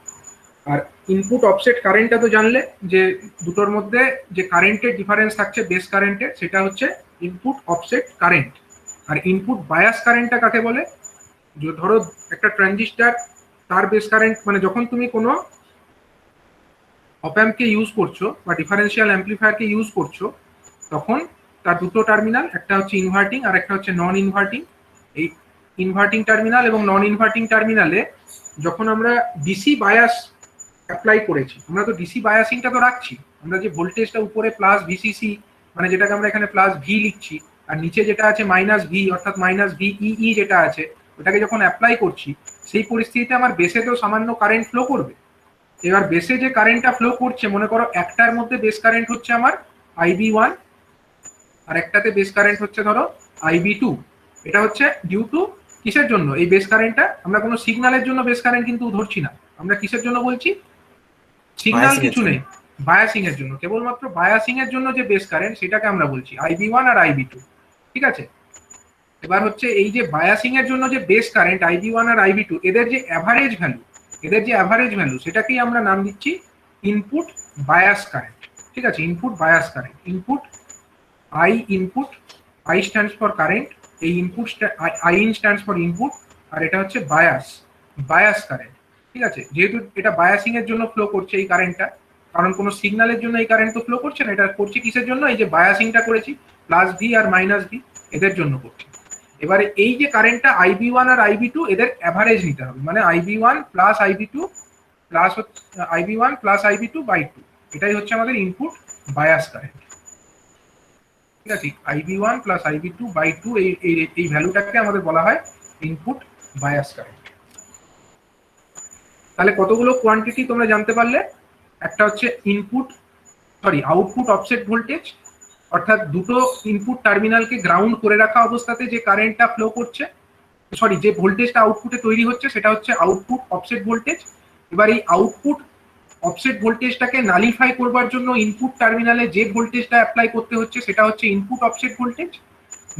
আর ইনপুট অফসেট কারেন্টটা তো জানলে, যে দুটোর মধ্যে যে কারেন্টের ডিফারেন্স থাকছে বেস কারেন্টের, সেটা হচ্ছে ইনপুট অফসেট কারেন্ট। আর ইনপুট বায়াস কারেন্টটা কাকে বলে, যে ধরো একটা ট্রানজিস্টর, তার বেস কারেন্ট, মানে যখন তুমি কোনো অপ্যাম্পকে ইউজ করছো বা ডিফারেন্সিয়াল অ্যাম্প্লিফায়ারকে ইউজ করছো, তখন তার দুটো টার্মিনাল, একটা হচ্ছে ইনভার্টিং আর একটা হচ্ছে নন ইনভার্টিং। এই ইনভার্টিং টার্মিনাল এবং নন ইনভার্টিং টার্মিনালে যখন আমরা ডিসি বায়াস অ্যাপ্লাই করেছি, আমরা তো ডিসি বায়াসিংটা তো রাখছি, আমরা যে ভোল্টেজটা উপরে প্লাস VCC, মানে যেটাকে আমরা এখানে প্লাস ভি লিখছি, আর নিচে যেটা আছে মাইনাস ভি, অর্থাৎ মাইনাস VEE যেটা আছে, ওটাকে যখন অ্যাপ্লাই করছি, সেই পরিস্থিতিতে আমার বেসে তো সামান্য কারেন্ট ফ্লো করবে। এবার বেসে যে কারেন্টটা ফ্লো করছে, মনে করো একটার মধ্যে বেস কারেন্ট হচ্ছে আমার IB1, আর একটাতে বেস কারেন্ট হচ্ছে ধরো IB2। এটা হচ্ছে ডিউ টু কিসের জন্য, এই বেস কারেন্টটা আমরা কোনো সিগন্যালের জন্য বেস কারেন্ট কিন্তু ধরছি না, আমরা কিসের জন্য বলছি, সিগন্যাল কিছু নেই, বায়াসিং এর জন্য, কেবলমাত্র বায়াসিং এর জন্য যে বেস কারেন্ট, সেটাকে আমরা বলছি IB1 আর IB2। ঠিক আছে, এবার হচ্ছে এই যে বায়াসিং এর জন্য যে বেস কারেন্ট IB1 আর IB2, এদের যে অ্যাভারেজ ভ্যালু, সেটাকেই আমরা নাম দিচ্ছি ইনপুট বায়াস কারেন্ট। ঠিক আছে, input bias current, input I stands for current, এই input IN stands for input, আর এটা হচ্ছে বায়াস কারেন্ট। ঠিক আছে, যেহেতু এটা বায়াসিং এর জন্য ফ্লো করছে এই কারেন্টটা, কারণ কোনো সিগন্যালের জন্য এই কারেন্ট তো ফ্লো করছে না, এটা করছে কিসের জন্য, এই যে বায়াসিংটা করেছি প্লাস ভি আর মাইনাস ভি, এদের জন্য করছি। এবারে এই যে কারেন্টটা IB1 আর IB2, এদের অ্যাভারেজ নিতে হবে, মানে IB1 plus IB2 plus IB1 plus IB2 by 2, এটাই হচ্ছে আমাদের ইনপুট বায়াস কারেন্ট। ঠিক আছে, IB1 প্লাস IB2 বাই 2, এই ভ্যালুটাকে আমাদের বলা হয় ইনপুট বায়াস কারেন্ট। তাহলে কতগুলো কোয়ান্টিটি তোমরা জানতে পারলে, একটা হচ্ছে input sorry output offset voltage, অর্থাৎ দুটো ইনপুট টার্মিনালকে গ্রাউন্ড করে রাখা অবস্থাতে যে কারেন্টটা ফ্লো করছে, সরি যে ভোল্টেজটা আউটপুটে তৈরি হচ্ছে সেটা হচ্ছে আউটপুট অফসেট ভোল্টেজ। এবার এই আউটপুট অফসেট ভোল্টেজটাকে নালিফাই করবার জন্য ইনপুট টার্মিনালে যে ভোল্টেজটা অ্যাপ্লাই করতে হচ্ছে সেটা হচ্ছে ইনপুট অফসেট ভোল্টেজ।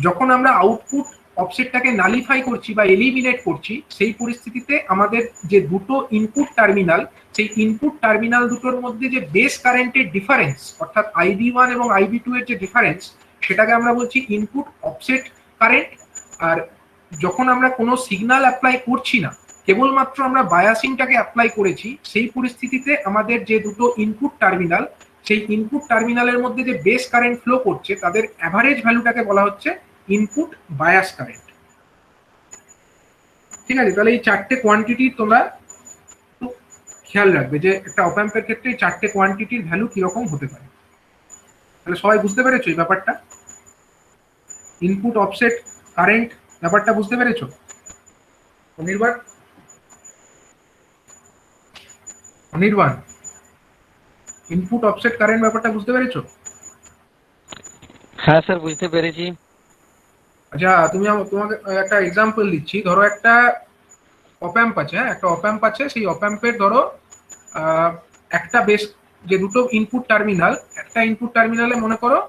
যখন আমরা আউটপুট অফসেটটাকে নালিফাই করছি বা এলিমিনেট করছি, সেই পরিস্থিতিতে আমাদের যে দুটো ইনপুট টার্মিনাল, সেই ইনপুট টার্মিনাল দুটোর মধ্যে যে বেস কারেন্টের ডিফারেন্স, অর্থাৎ IB1 এবং IB2 এর যে ডিফারেন্স, সেটাকে আমরা বলছি ইনপুট অফসেট কারেন্ট। আর যখন আমরা কোনো সিগন্যাল অ্যাপ্লাই করছি না, কেবলমাত্র আমরা বায়াসিংটাকে অ্যাপ্লাই করেছি, সেই পরিস্থিতিতে আমাদের যে দুটো ইনপুট টার্মিনাল, সেই ইনপুট টার্মিনালের মধ্যে যে বেস কারেন্ট ফ্লো করছে, তাদের অ্যাভারেজ ভ্যালুটাকে বলা হচ্ছে ইনপুট বায়াস কারেন্ট। ঠিক আছে, তাহলে এই চারটে কোয়ান্টিটি তোমরা একটু খেয়াল রাখবে যে একটা অপ অ্যাম্পের ক্ষেত্রে এই চারটে কোয়ান্টিটির ভ্যালু কিরকম হতে পারে। তাহলে সবাই বুঝতে পেরেছো এই ব্যাপারটা? ইনপুট অফসেট কারেন্ট ব্যাপারটা বুঝতে পেরেছো? অনির্বাণ, ইনপুট অফসেট কারেন্ট ব্যাপারটা বুঝতে পেরেছো? হ্যাঁ স্যার, বুঝতে পেরেছি। আচ্ছা, তোমাকে একটা এক্সাম্পল দিচ্ছি। ধরো একটা অপ অ্যাম্প আছে, হ্যাঁ, একটা অপ অ্যাম্প আছে। সেই অপ অ্যাম্পের ধরো একটা বেস, যে দুটো ইনপুট টার্মিনাল, একটা ইনপুট টার্মিনালে মনে করো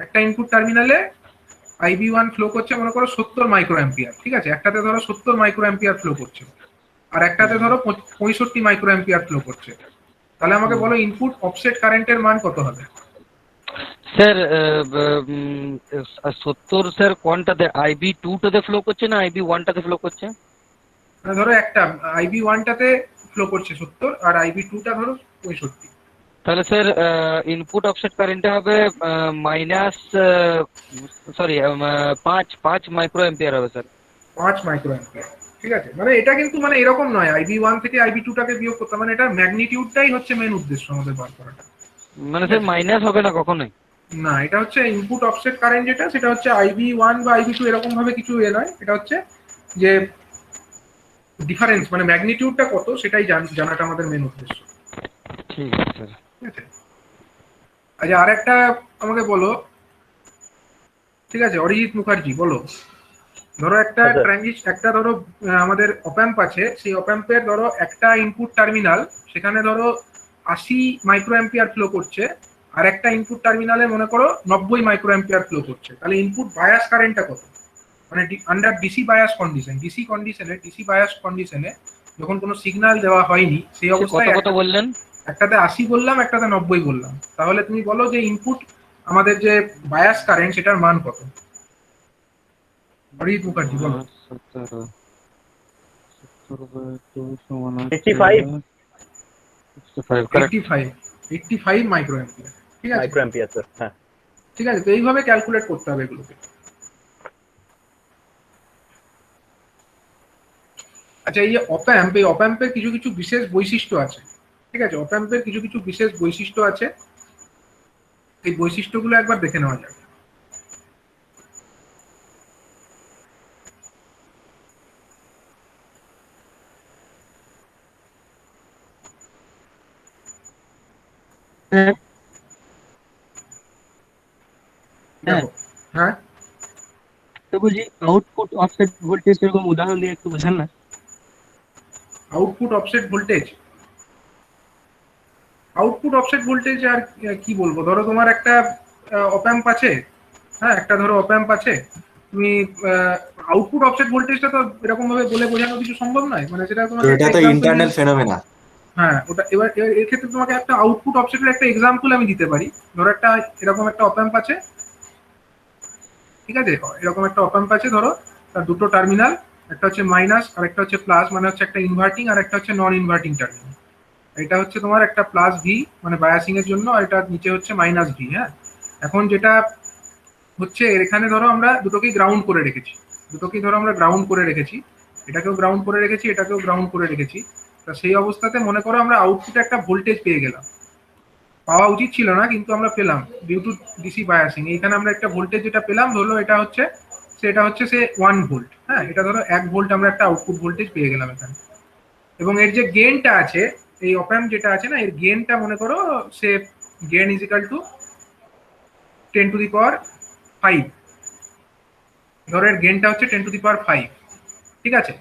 একটা ইনপুট টার্মিনালে IB1 ফ্লো করছে মনে করো 70 মাইক্রো অ্যাম্পিয়ার, ঠিক আছে? একটাতে ধরো 70 মাইক্রো অ্যাম্পিয়ার ফ্লো করছে, আর একটাতে ধরো 65 মাইক্রো অ্যাম্পিয়ার ফ্লো করছে। তাহলে আমাকে বলো ইনপুট অফসেট কারেন্টের মান কত হবে? স্যার 70 স্যার কোনটাতে, IB2টাতে ফ্লো করছে না IB1টাতে ফ্লো করছে? মানে ধরো একটা IB1টাতে ফ্লো করছে 70 আর IB2টা ধরো 65। তাহলে স্যার ইনপুট অফসেট কারেন্টটা হবে মাইনাস, সরি 5 মাইক্রো অ্যাম্পিয়ার হবে স্যার। 5 মাইক্রো অ্যাম্পিয়ার, ঠিক আছে? মানে এটা কিন্তু মানে এরকম নয় IB1 থেকে IB2টাকে বিয়োগ করতে, মানে এটা ম্যাগনিটিউডটাই হচ্ছে মেন উদ্দেশ্য আমাদের বার করাটা। মানে স্যার মাইনাস হবে না কখনোই? না, এটা হচ্ছে ইনপুট অফসেট কারেন্ট যেটা, সেটা হচ্ছে IB1 বা IB2 এরকম ভাবে কিছু নয়। এটা হচ্ছে যে ডিফারেন্স, মানে ম্যাগনিটিউডটা কত সেটাই জানাটা আমাদের মেন উদ্দেশ্য। ঠিক আছে স্যার। ঠিক আছে, আচ্ছা আরেকটা আমাকে বলো, ঠিক আছে অরিজিৎ মুখার্জি, বলো। ধরো একটা একটা ধরো আমাদের অপ অ্যাম্প আছে। সেই অপ অ্যাম্পের ধরো একটা ইনপুট টার্মিনাল, সেখানে ধরো 80 মাইক্রো অ্যাম্পিয়ার ফ্লো করছে, আর একটা ইনপুট টার্মিনালে মনে করো 90 মাইক্রো অ্যাম্পিয়ার ফ্লো করছে। তাহলে ইনপুট বায়াস কারেন্টটা কত? মানে under DC bias condition, DC bias কন্ডিশনে যখন কোনো সিগন্যাল দেওয়া হয়নি, সেই অবস্থায় কত বললেন? একটাতে 80 বললাম, একটাতে 90 বললাম। তাহলে তুমি বলো যে ইনপুট আমাদের যে বায়াস কারেন্ট সেটার মান কত? অরিজিৎ মুখার্জি বলো। 85 মাইক্রো অ্যাম্পিয়ার, ঠিক আছে? মাইক্রো অ্যাম্পিয়ার স্যার, হ্যাঁ ঠিক আছে, তো এইভাবে ক্যালকুলেট করতে হবে এগুলোকে। আচ্ছা, এই যে অপ অ্যাম্প, এই অপ অ্যাম্পের কিছু কিছু বিশেষ বৈশিষ্ট্য আছে, ঠিক আছে? অপ অ্যাম্পের কিছু কিছু বিশেষ বৈশিষ্ট্য আছে, এই বৈশিষ্ট্যগুলো একবার দেখে নেওয়া যাক। দেখো, হ্যাঁ তো বলছি আউটপুট অফসেট ভোল্টেজ এরকম উদাহরণ দিয়ে একটু বোঝান না। Output offset voltage, output offset voltage আর কি বলবো। ধরো তোমার একটা অপ অ্যাম্প আছে, হ্যাঁ, একটা ধরো অপ অ্যাম্প আছে। তুমি আউটপুট অফসেট ভোল্টেজটা তো এরকম ভাবে বলে বোঝানো কিছু সম্ভব নয়, মানে সেটা তো তোমাকে এটা তো ইন্টারনাল ফেনোমেনা। হ্যাঁ, ওটা এবার এর ক্ষেত্রে তোমাকে একটা আউটপুট অফসেটের একটা এক্সাম্পল আমি দিতে পারি। ধরো একটা এরকম একটা অপ অ্যাম্প আছে, ঠিক আছে? এরকম একটা অপ অ্যাম্প আছে, ধরো তার দুটো টার্মিনাল, একটা হচ্ছে মাইনাস আর একটা হচ্ছে প্লাস, মানে হচ্ছে একটা ইনভার্টিং আর একটা হচ্ছে নন ইনভার্টিং টার্মিনাল। এটা হচ্ছে তোমার একটা প্লাস ভি মানে বায়াসিং এর জন্য, আর এটা নিচে হচ্ছে মাইনাস ভি। হ্যাঁ, এখন যেটা হচ্ছে এখানে ধরো আমরা দুটোকেই গ্রাউন্ড করে রেখেছি, এটাকেও গ্রাউন্ড করে রেখেছি, এটাকেও গ্রাউন্ড করে রেখেছি। তা সেই অবস্থাতে মনে করো আমরা আউটপুটে একটা ভোল্টেজ পেয়ে গেলাম, পাওয়া উচিত ছিল না কিন্তু আমরা পেলাম ডিউ টু ডিসি বায়াসিং। এইখানে আমরা একটা ভোল্টেজ যেটা পেলাম, ধরলো এটা হচ্ছে সে 1 ভোল্ট। হ্যাঁ, এটা ধরো 1 ভোল্ট আমরা একটা আউটপুট ভোল্টেজ পেয়ে গেলাম এখানে। এবং এর যে গেইনটা আছে, এই অপ অ্যাম্প যেটা আছে না, এর গেইনটা মনে করো সে গেন ইজ ইকাল টু 10⁵, ধরো এর গেনটা হচ্ছে 10⁵, ঠিক আছে?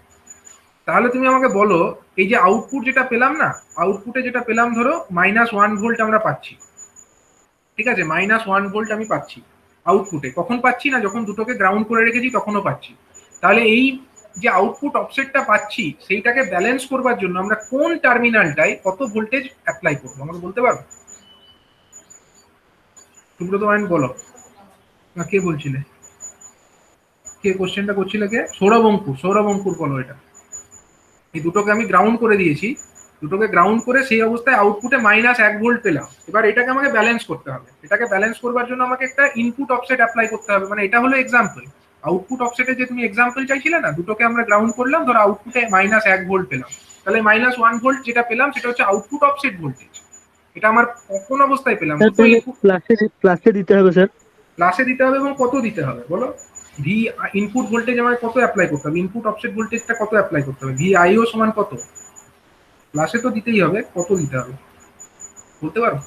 তাহলে তুমি আমাকে বলো এই যে আউটপুট যেটা পেলাম না, আউটপুটে যেটা পেলাম ধরো -1 ভোল্ট আমরা পাচ্ছি, ঠিক আছে? -1 ভোল্ট আমি পাচ্ছি আউটপুটে। কখন পাচ্ছি? না যখন দুটোকে গ্রাউন্ড করে রেখেছি তখনও পাচ্ছি। তাহলে এই যে আউটপুট অফসেটটা পাচ্ছি সেইটাকে ব্যালেন্স করবার জন্য আমরা কোন টার্মিনালটায় কত ভোল্টেজ অ্যাপ্লাই করবো আমাকে বলতে পারবো? সুব্রত মাইন বলো, না কে বলছিলে? কে কোশ্চেনটা করছিলে? কে? সৌরভ অঙ্কুর বলো। এটা এই দুটোকে আমি গ্রাউন্ড করে দিয়েছি, দুটোকে গ্রাউন্ড করে সেই অবস্থায় আউটপুটে -1 ভোল্ট পেলাম। এবার এটাকে আমাকে ব্যালেন্স করতে হবে। এটাকে ব্যালেন্স করবার জন্য আমাকে একটা ইনপুট অফসেট অ্যাপ্লাই করতে হবে। মানে এটা হলো এক্সাম্পল। আউটপুট অফসেটে যে তুমি এক্সাম্পল চাইছিলে না, দুটোকে আমরা গ্রাউন্ড করলাম, ধরো আউটপুটে -1 ভোল্ট পেলাম। তাহলে -1 ভোল্ট যেটা পেলাম সেটা হচ্ছে আউটপুট অফসেট ভোল্টেজ। এটা আমার কোন অবস্থায় পেলাম? দুটো ইনপুট প্লাসে দিতে হবে স্যার। ক্লাসে দিতে হবে এবং কত দিতে হবে বলো? ভি ইনপুট ভোল্টেজ আমাকে কত অ্যাপ্লাই করতে হবে? ইনপুট অফসেট ভোল্টেজটা কত অ্যাপ্লাই করতে হবে? ভি আইও সমান কত? ক্লাসে তো দিতেই হবে, কত দিতে হবে বলতে পারো?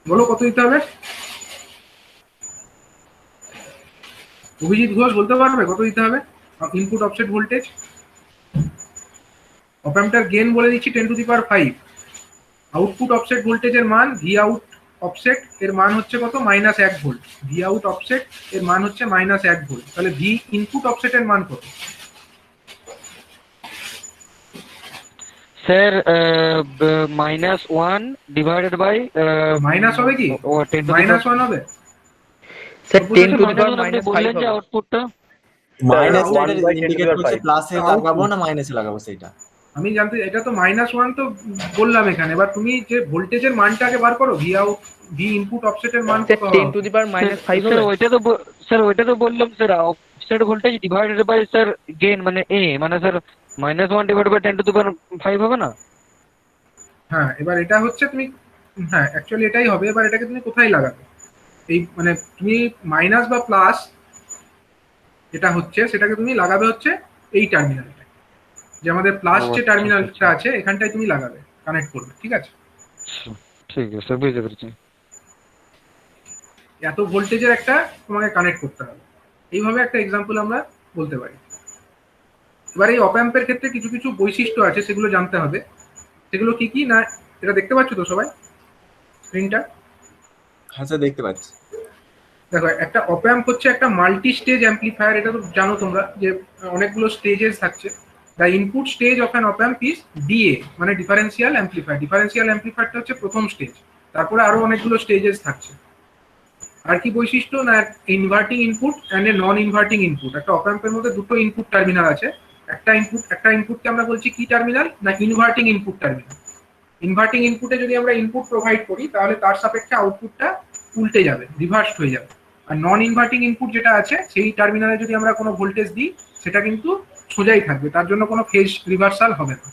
বলো কত দিতে হবে? অভিজিৎ ঘোষ বলতে পারবে কত দিতে হবে ইনপুট অফসেট ভোল্টেজ? অপঅ্যাম্পটার গেন বলে দিচ্ছি 10⁵। আউটপুট অফসেট ভোল্টেজের মান ভি আউট অফসেট এর মান হচ্ছে কত? -1 ভোল্ট। ভি আউট অফসেট এর মান হচ্ছে -1 ভোল্ট। তাহলে ভি ইনপুট অফসেটের মান কত? স্যার -1 ডিভাইডেড বাই মাইনাস হবে কি? -1 হবে? স্যার আপনি বললেন যে হবে। আউটপুটটা -1 এর ইন্ডিকেট করছে প্লাসে লাগাবো না মাইনাসে লাগাবো সেটা। আমি জানতে, এটা তো -1 তো বললাম এখানে। এবার তুমি যে ভোল্টেজের মানটাকে বার করো, ভি আউট ভি ইনপুট অফসেটের মান কত হবে? 10⁻⁵ স্যার হবে। ওইটা তো বললাম sir, offset voltage divided by sir gain মানে এ, মানে স্যার -1 ডিভাইডেড বাই 10⁵ হবে না? হ্যাঁ, এবার এটা হচ্ছে তুমি, হ্যাঁ অ্যাকচুয়ালি এটাই হবে। এবার এটাকে তুমি কোথায় লাগাবে? এই মানে তুমি মাইনাস বা প্লাস যেটা হচ্ছে সেটাকে তুমি লাগাবে হচ্ছে এই টার্মিনালটা, যে আমাদের প্লাস যে টার্মিনালটা আছে এখানটায় তুমি লাগাবে, কানেক্ট করবে, ঠিক আছে? ঠিক আছে স্যার, বুঝতে পেরেছি। এত ভোল্টেজের একটা তোমাকে কানেক্ট করতে হবে। এইভাবে একটা এক্সাম্পল আমরা বলতে পারি। এবার এই অপঅ্যাম্পের ক্ষেত্রে কিছু কিছু বৈশিষ্ট্য আছে, সেগুলো জানতে হবে। সেগুলো কি কি না, এটা দেখতে পাচ্ছ তো সবাই স্ক্রিনটা? হ্যাঁ স্যার দেখতে পাচ্ছি। দেখো, একটা অপঅ্যাম্প হচ্ছে একটা মাল্টি স্টেজ অ্যাম্পলিফায়ার। এটা তো জানো তোমরা যে অনেকগুলো স্টেজেস থাকছে। The input stage of an op amp is DA, মানে ডিফারেন্সিয়াল অ্যাম্পলিফায়ার। ডিফারেন্সিয়াল অ্যাম্পলিফায়ারটা হচ্ছে প্রথম স্টেজ, তারপরে আরো অনেকগুলো স্টেজেস থাকছে। আর কি বৈশিষ্ট্য না, inverting input and a non inverting input. একটা অপঅ্যাম্পের মধ্যে দুটো ইনপুট টার্মিনাল আছে। একটা ইনপুটকে আমরা বলছি কি টার্মিনাল না, ইনভার্টিং ইনপুট টার্মিনাল। ইনভার্টিং ইনপুটে যদি আমরা ইনপুট প্রোভাইড করি তাহলে তার সাপেক্ষে আউটপুটটা উল্টে যাবে, রিভার্সড হয়ে যাবে। আর নন ইনভার্টিং ইনপুট যেটা আছে সেই টার্মিনালে যদি আমরা কোনো ভোল্টেজ দিই সেটা কিন্তু সোজাই থাকবে, তার জন্য কোনো ফেজ রিভার্সাল হবে না।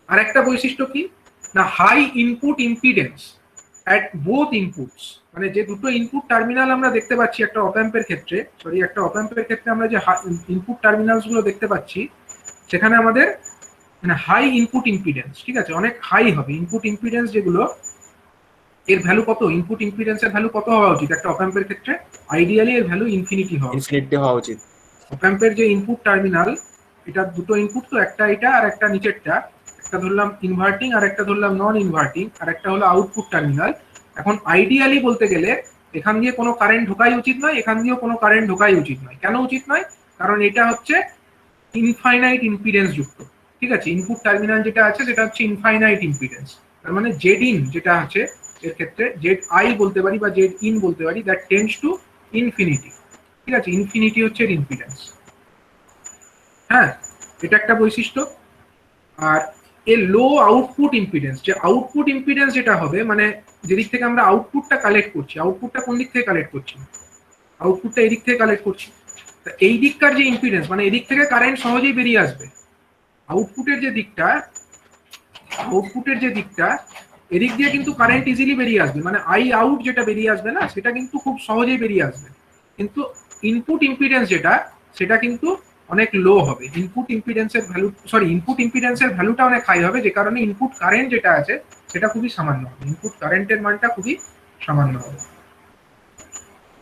আর একটা বৈশিষ্ট্য কি না, high input impedance at both inputs. মানে যে দুটো ইনপুট টার্মিনাল আমরা দেখতে পাচ্ছি একটা অপঅ্যাম্পের ক্ষেত্রে, আমরা যে ইনপুট টার্মিনালস গুলো দেখতে পাচ্ছি সেখানে আমাদের মানে হাই ইনপুট ইম্পিডেন্স, ঠিক আছে, অনেক হাই হবে ইনপুট ইম্পিডেন্স। যেগুলো এর ভ্যালু কত, ইনপুট ইম্পিডেন্সের ভ্যালু কত হওয়া উচিত একটা অপঅ্যাম্পের ক্ষেত্রে? আইডিয়ালি এর ভ্যালু ইনফিনিটি হওয়া উচিত। অপঅ্যাম্পের যে ইনপুট টার্মিনাল, এটা দুটো ইনপুট তো, একটা এটা আর একটা নিচেরটা, একটা ধরলাম ইনভার্টিং আর একটা ধরলাম নন ইনভার্টিং, আর একটা হলো আউটপুট টার্মিনাল। এখন আইডিয়ালি বলতে গেলে এখান দিয়ে কোনো কারেন্ট ঢোকাই উচিত নয়, এখান দিয়েও কোনো কারেন্ট ঢোকাই উচিত নয়। কেন উচিত নয়? কারণ এটা হচ্ছে ইনফাইনাইট ইম্পিডেন্স যুক্ত, ঠিক আছে? ইনপুট টার্মিনাল যেটা আছে সেটা হচ্ছে ইনফাইনাইট ইম্পিডেন্স। তার মানে জেড ইন যেটা আছে এর ক্ষেত্রে জেড আই বলতে পারি বা জেড ইন বলতে পারি, দ্যাট টেন্ডস টু ইনফিনিটি, ঠিক আছে? ইনফিনিটি হচ্ছে এর ইম্পিডেন্স। হ্যাঁ, এটা একটা বৈশিষ্ট্য। আর এর লো আউটপুট ইম্পিডেন্স, যে আউটপুট ইম্পিডেন্স যেটা হবে মানে যেদিক থেকে আমরা আউটপুটটা কালেক্ট করছি, আউটপুটটা কোন দিক থেকে কালেক্ট করছি? আউটপুটটা এদিক থেকে কালেক্ট করছি। এই দিককার যে ইম্পিডেন্স মানে এদিক থেকে কারেন্ট সহজেই বেরিয়ে আসবে। আউটপুটের যে দিকটা এদিক দিয়ে কিন্তু কারেন্ট ইজিলি বেরিয়ে আসবে, মানে আই আউট যেটা বেরিয়ে আসবে না সেটা কিন্তু খুব সহজেই বেরিয়ে আসবে। কিন্তু ইনপুট ইম্পিডেন্স যেটা সেটা কিন্তু অনেক লো হবে। ইনপুট ইম্পিডেন্সের ভ্যালু ইনপুট ইম্পিডেন্সের ভ্যালুটা অনেক হাই হবে, যে কারণে ইনপুট কারেন্ট যেটা আছে সেটা খুবই সামান্য হবে, ইনপুট কারেন্টের মানটা খুবই সামান্য হবে।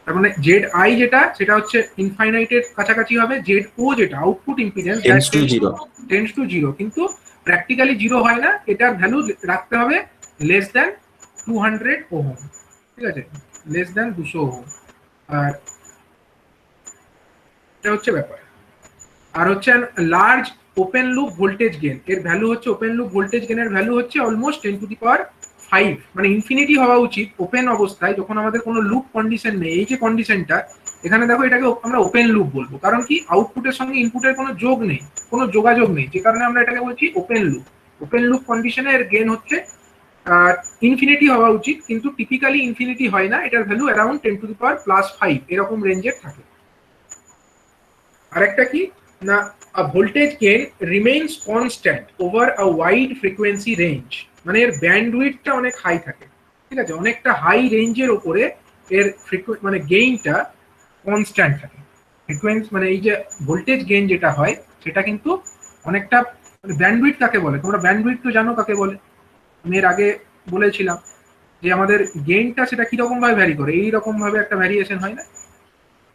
তার মানে জেড আই যেটা সেটা হচ্ছে ইনফাইনাইটের কাছাকাছি হবে, জেড ও যেটা output impedance tends to zero. Tends to zero, কিন্তু প্র্যাকটিক্যালি জিরো হয় না, এটার ভ্যালু রাখতে হবে লেস দ্যান 200 ওহম, ঠিক আছে, লেস দ্যান 200 ওহম। আর এটা হচ্ছে ব্যাপার। আর হচ্ছে large open loop voltage gain, এর ভ্যালু হচ্ছে ওপেন লুপ ভোল্টেজ গেনের ভ্যালু হচ্ছে অলমোস্ট 10⁵, মানে ইনফিনিটি হওয়া উচিত ওপেন অবস্থায়, যখন আমাদের কোনো লুপ কন্ডিশন নেই। এই যে কন্ডিশনটা এখানে দেখো, এটাকে আমরা ওপেন লুপ বলবো, কারণ কি আউটপুটের সঙ্গে ইনপুটের কোনো যোগ নেই, কোনো যোগাযোগ নেই, যে কারণে আমরা এটাকে বলছি ওপেন লুপ। ওপেন লুপ কন্ডিশনে এর গেন হচ্ছে ইনফিনিটি হওয়া উচিত, কিন্তু টিপিক্যালি ইনফিনিটি হয় না, এটার ভ্যালু অ্যারাউন্ড 10⁵ এরকম রেঞ্জের থাকে। আরেকটা কি না, voltage gain remains constant over a wide frequency range, মানে এর ব্যান্ডউইডথটা অনেক হাই থাকে, ঠিক আছে, অনেকটা হাই রেঞ্জের উপরে এর মানে গেইনটা কনস্ট্যান্ট থাকে। ফ্রিকোয়েন্সি মানে এই যে ভোল্টেজ গেইন যেটা হয় সেটা কিন্তু অনেকটা, ব্যান্ডউইডথ কাকে বলে তোমরা ব্যান্ডউইডথ তো জানো কাকে বলে, আমি এর আগে বলেছিলাম যে আমাদের গেইনটা সেটা কিরকম ভাবে ভ্যারি করে, এইরকম ভাবে একটা ভ্যারিয়েশন হয় না,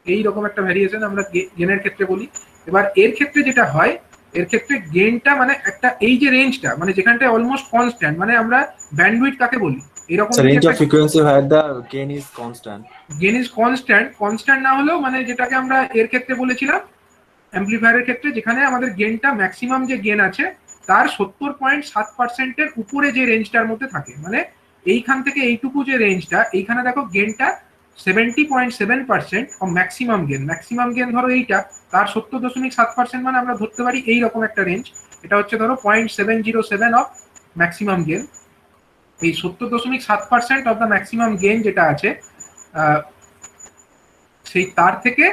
এইরকম একটা ভ্যারিয়েশন আমরা গেনের ক্ষেত্রে বলি। এবার এর ক্ষেত্রে যেটা হয়, এর ক্ষেত্রে গেইনটা মানে একটা এই যে রেঞ্জটা মানে যেখানটায় অলমোস্ট কনস্ট্যান্ট, মানে আমরা ব্যান্ডউইডথ কাকে বলি এরকম range of frequency where the gain is constant. Gain is constant না হলেও, মানে যেটাকে আমরা এর ক্ষেত্রে বলেছিলাম অ্যাম্পলিফায়ারের ক্ষেত্রে, যেখানে আমাদের গেনটা ম্যাক্সিমাম যে গেন আছে তার 70.7%-এর উপরে যে রেঞ্জটার মধ্যে থাকে, মানে এইখান থেকে এইটুকু যে রেঞ্জটা, এইখানে দেখো গেনটা 70.7% ম্যাক্সিমাম গেন ধরো এইটা, তার 70.7%, মানে আমরা ধরতে পারি এইরকম একটা রেঞ্জ, এটা হচ্ছে ধরো 0.707 অফ ম্যাক্সিমাম গেন। এই 70.7% অফ দ্য ম্যাক্সিমাম গেন যেটা আছে, সেই তার থেকে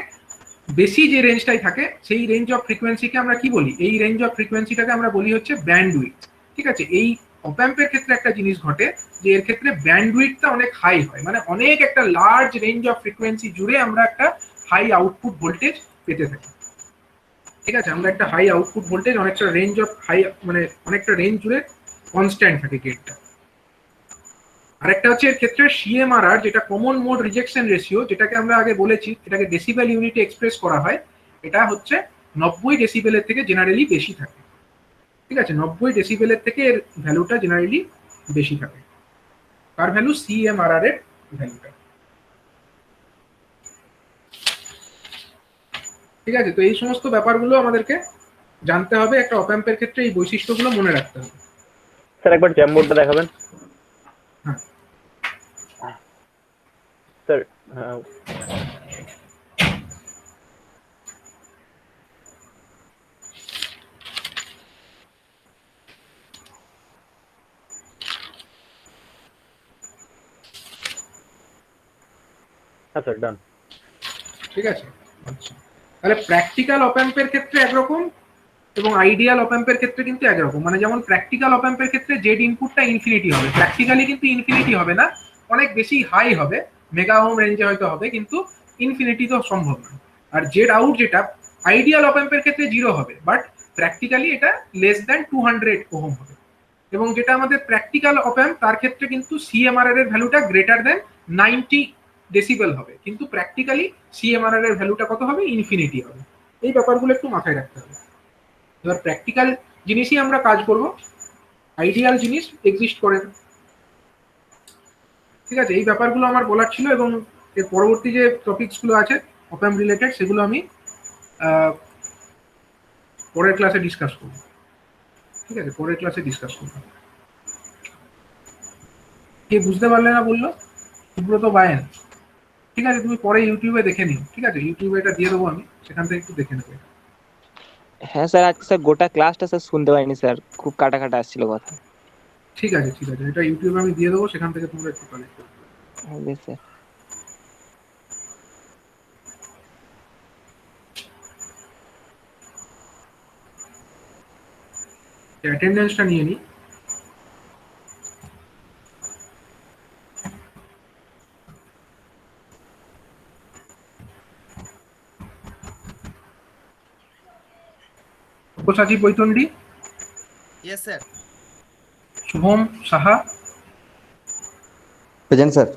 বেশি যে রেঞ্জটাই থাকে সেই রেঞ্জ অফ ফ্রিকোয়েন্সিকে আমরা কি বলি, এই রেঞ্জ অফ ফ্রিকোয়েন্সিটাকে আমরা বলি হচ্ছে ব্যান্ডউইডথ, ঠিক আছে। এই অপ্যাম্পের ক্ষেত্রে একটা জিনিস ঘটে যে এর ক্ষেত্রে ব্যান্ডউইডথটা অনেক হাই হয়, মানে অনেক একটা লার্জ রেঞ্জ অফ ফ্রিকোয়েন্সি জুড়ে আমরা একটা হাই আউটপুট ভোল্টেজ পেতে থাকি, ঠিক আছে, আমরা একটা হাই আউটপুট ভোল্টেজ অনেকটা রেঞ্জ অফ হাই, মানে অনেকটা রেঞ্জ জুড়ে কনস্ট্যান্ট থাকে গেটটা। আরেকটা হচ্ছে এর ক্ষেত্রে সিএমআরআর, যেটা কমন মোড রিজেকশন রেশিও, যেটাকে আমরা আগে বলেছি এটাকে ডেসিবেল ইউনিটে এক্সপ্রেস করা হয়, এটা হচ্ছে 90 ডেসিবেলের থেকে জেনারেলি বেশি থাকে, ঠিক আছে, 90 ডেসিবেলের থেকে এর ভ্যালুটা জেনারেলি বেশি থাকে, কার ভ্যালু, সিএমআরআর এর ভ্যালুটা, ঠিক আছে। তো এই সমস্ত ব্যাপারগুলো আমাদেরকে জানতে হবে, একটা অপ্যাম্পের ক্ষেত্রে এই বৈশিষ্ট্যগুলো মনে রাখতে হবে। স্যার একবার জ্যাম বোর্ডটা দেখাবেন। হ্যাঁ স্যার হ্যাঁ স্যার ডান। ঠিক আছে, আচ্ছা, তাহলে প্র্যাকটিক্যাল অপ্যাম্পের ক্ষেত্রে একরকম এবং আইডিয়াল অপ্যাম্পের ক্ষেত্রে কিন্তু একরকম, মানে যেমন প্র্যাকটিক্যাল অপ্যাম্পের ক্ষেত্রে জেড ইনপুটটা ইনফিনিটি হবে, প্র্যাকটিক্যালি কিন্তু ইনফিনিটি হবে না, অনেক বেশি হাই হবে, মেগা ওহম রেঞ্জে হয়তো হবে, কিন্তু ইনফিনিটি তো সম্ভব না। আর জেড আউট যেটা আইডিয়াল অপ্যাম্পের ক্ষেত্রে 0 হবে, বাট প্র্যাকটিক্যালি এটা লেস দ্যান 200 ওহম হবে। এবং যেটা আমাদের প্র্যাকটিক্যাল অপ্যাম্প তার ক্ষেত্রে কিন্তু সিএমআরআর এর ভ্যালুটা গ্রেটার দেন 90 ডেসিবেল হবে, কিন্তু প্র্যাকটিক্যালি সিএমআরআর এর ভ্যালুটা কত হবে, ইনফিনিটি হবে। এই ব্যাপারগুলো একটু মাথায় রাখতে হবে। এবার প্র্যাকটিক্যাল জিনিসই আমরা কাজ করব, আইডিয়াল জিনিস এক্সিস্ট করে না, ঠিক আছে। এই ব্যাপারগুলো আমার বলার ছিল, এবং এর পরবর্তী যে টপিকসগুলো আছে অপ্যাম্প রিলেটেড সেগুলো আমি পরের ক্লাসে ডিসকাস করব, ঠিক আছে, পরের ক্লাসে ডিসকাস করব। কে বুঝতে পারলে না বললো? সুব্রত বায়েন, ঠিক আছে, তুমি পরে ইউটিউবে দেখে নিও, ঠিক আছে, ইউটিউবে এটা দিয়ে দেবো আমি, সেখান থেকে একটু দেখে নেবে। হ্যাঁ স্যার, আজকে স্যার গোটা ক্লাসটা স্যার শুনতে পাইনি স্যার, খুব কাটা কাটা আসছিল কথা। ঠিক আছে, ঠিক আছে, এটা ইউটিউবে আমি দিয়ে দেবো, সেখান থেকে তোমরা একটু কালেক্ট করবে। হ্যাঁ বেশ স্যার। অ্যাটেন্ডেন্সটা নিয়ে নিই। Sabyasachi Baitandi, yes sir. Shubham Saha, present sir.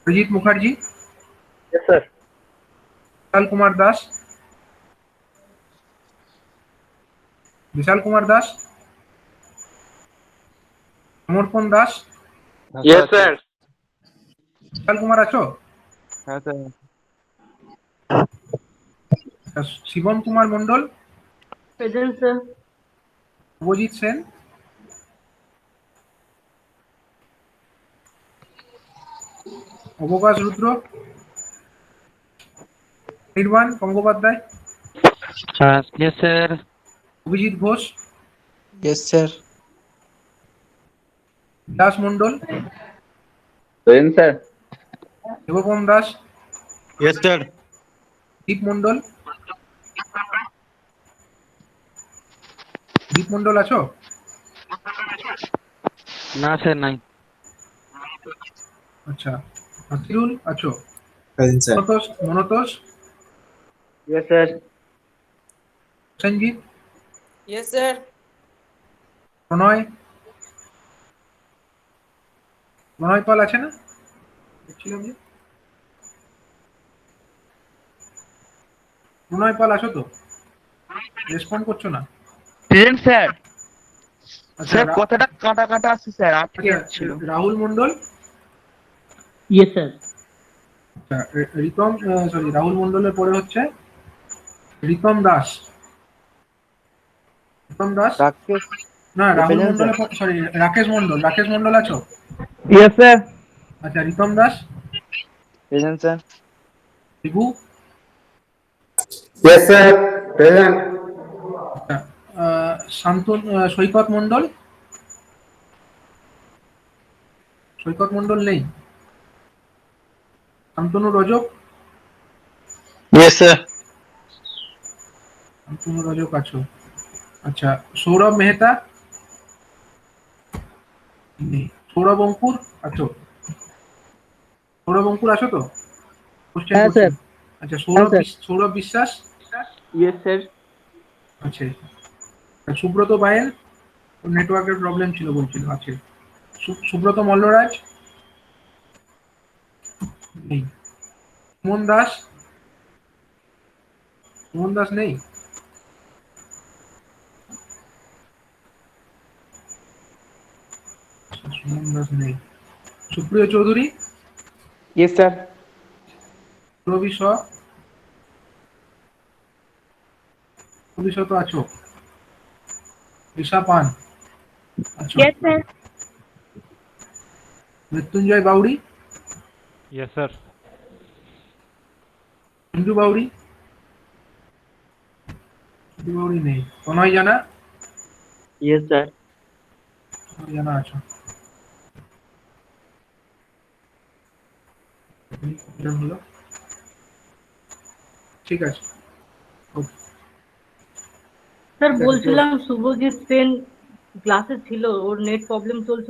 Arijit Mukherjee, Yes, sir. Bishal Kumar Das, Bishal Kumar Das, Samarpan Das, yes sir. Bishal Kumar আছো? হ্যাঁ sir. Shivam Kumar Mondal, present sir. Abhijit Sen, Abakash Rudra, Nirban Gangopadhyay, yes sir. Abhijit Ghosh, yes sir. Das Mondal, Present, sir. Debopam Das, yes sir. Deep Mondal, Deep Mondal আছো? না স্যার নাই। আচ্ছা, আকিরুল আছো? Present sir. Manatosh, Manatosh, Yes, sir. Sanjit, Yes, sir. প্রণয়, প্রণয় পাল আছে না? দেখছিলাম যে প্রণয় পাল আছো তো? রেসপন্ড করছো না? Present sir. আচ্ছা, স্যার কথাটা কাটা কাটা আসছে স্যার, আটকে আচ্ছা, যাচ্ছিল। Rahul Mondal, yes sir. আচ্ছা, রিতম, সরি, রাহুল মন্ডলের পরে হচ্ছে রিতম দাস। রিতম দাস, রাকেশ। না, রাহুল Present, মন্ডলের, সরি, রাকেশ মন্ডল, রাকেশ মন্ডল আছো? Yes sir. আচ্ছা, Ritam Das, present sir. Shibu, Yes, sir. Present. আচ্ছা, শান্তন, সৈকত মন্ডল, সৈকত মন্ডল নেই। Shantanu Rajak, yes sir. শান্তনু রজক আছো? আচ্ছা, সৌরভ মেহতা নেই। সৌরভ অঙ্কুর আছো? সৌরভ অঙ্কুর আছো তো? Question হ্যাঁ, করছি। স্যার। আচ্ছা, হ্যাঁ, স্যার। সৌরভ বিশ্বাস, ইয়েস স্যার। আছে। সুব্রত বায়েল, নেটওয়ার্কের প্রবলেম ছিল বলছিল, আছে। সুব্রত মল্লরাজ নেই। সুমন দাস, সুমন দাস নেই। সুমন দাস নেই। Supriyo Chowdhury, yes sir. রবি শ, রবি শ তো আছো? ঋষা পান আছো? Yes sir. Mrityunjoy Bauri, yes sir. Sanju Bauri, Sanju Bauri নেই। তনয় জানা, ইয়েস স্যার। তনয় জানা আছো? এরকম হলো। ঠিক আছে, ওকে। স্যার বলছিলাম শুভজিৎ সেন ক্লাসে ছিল, ওর নেট প্রবলেম চলছিল।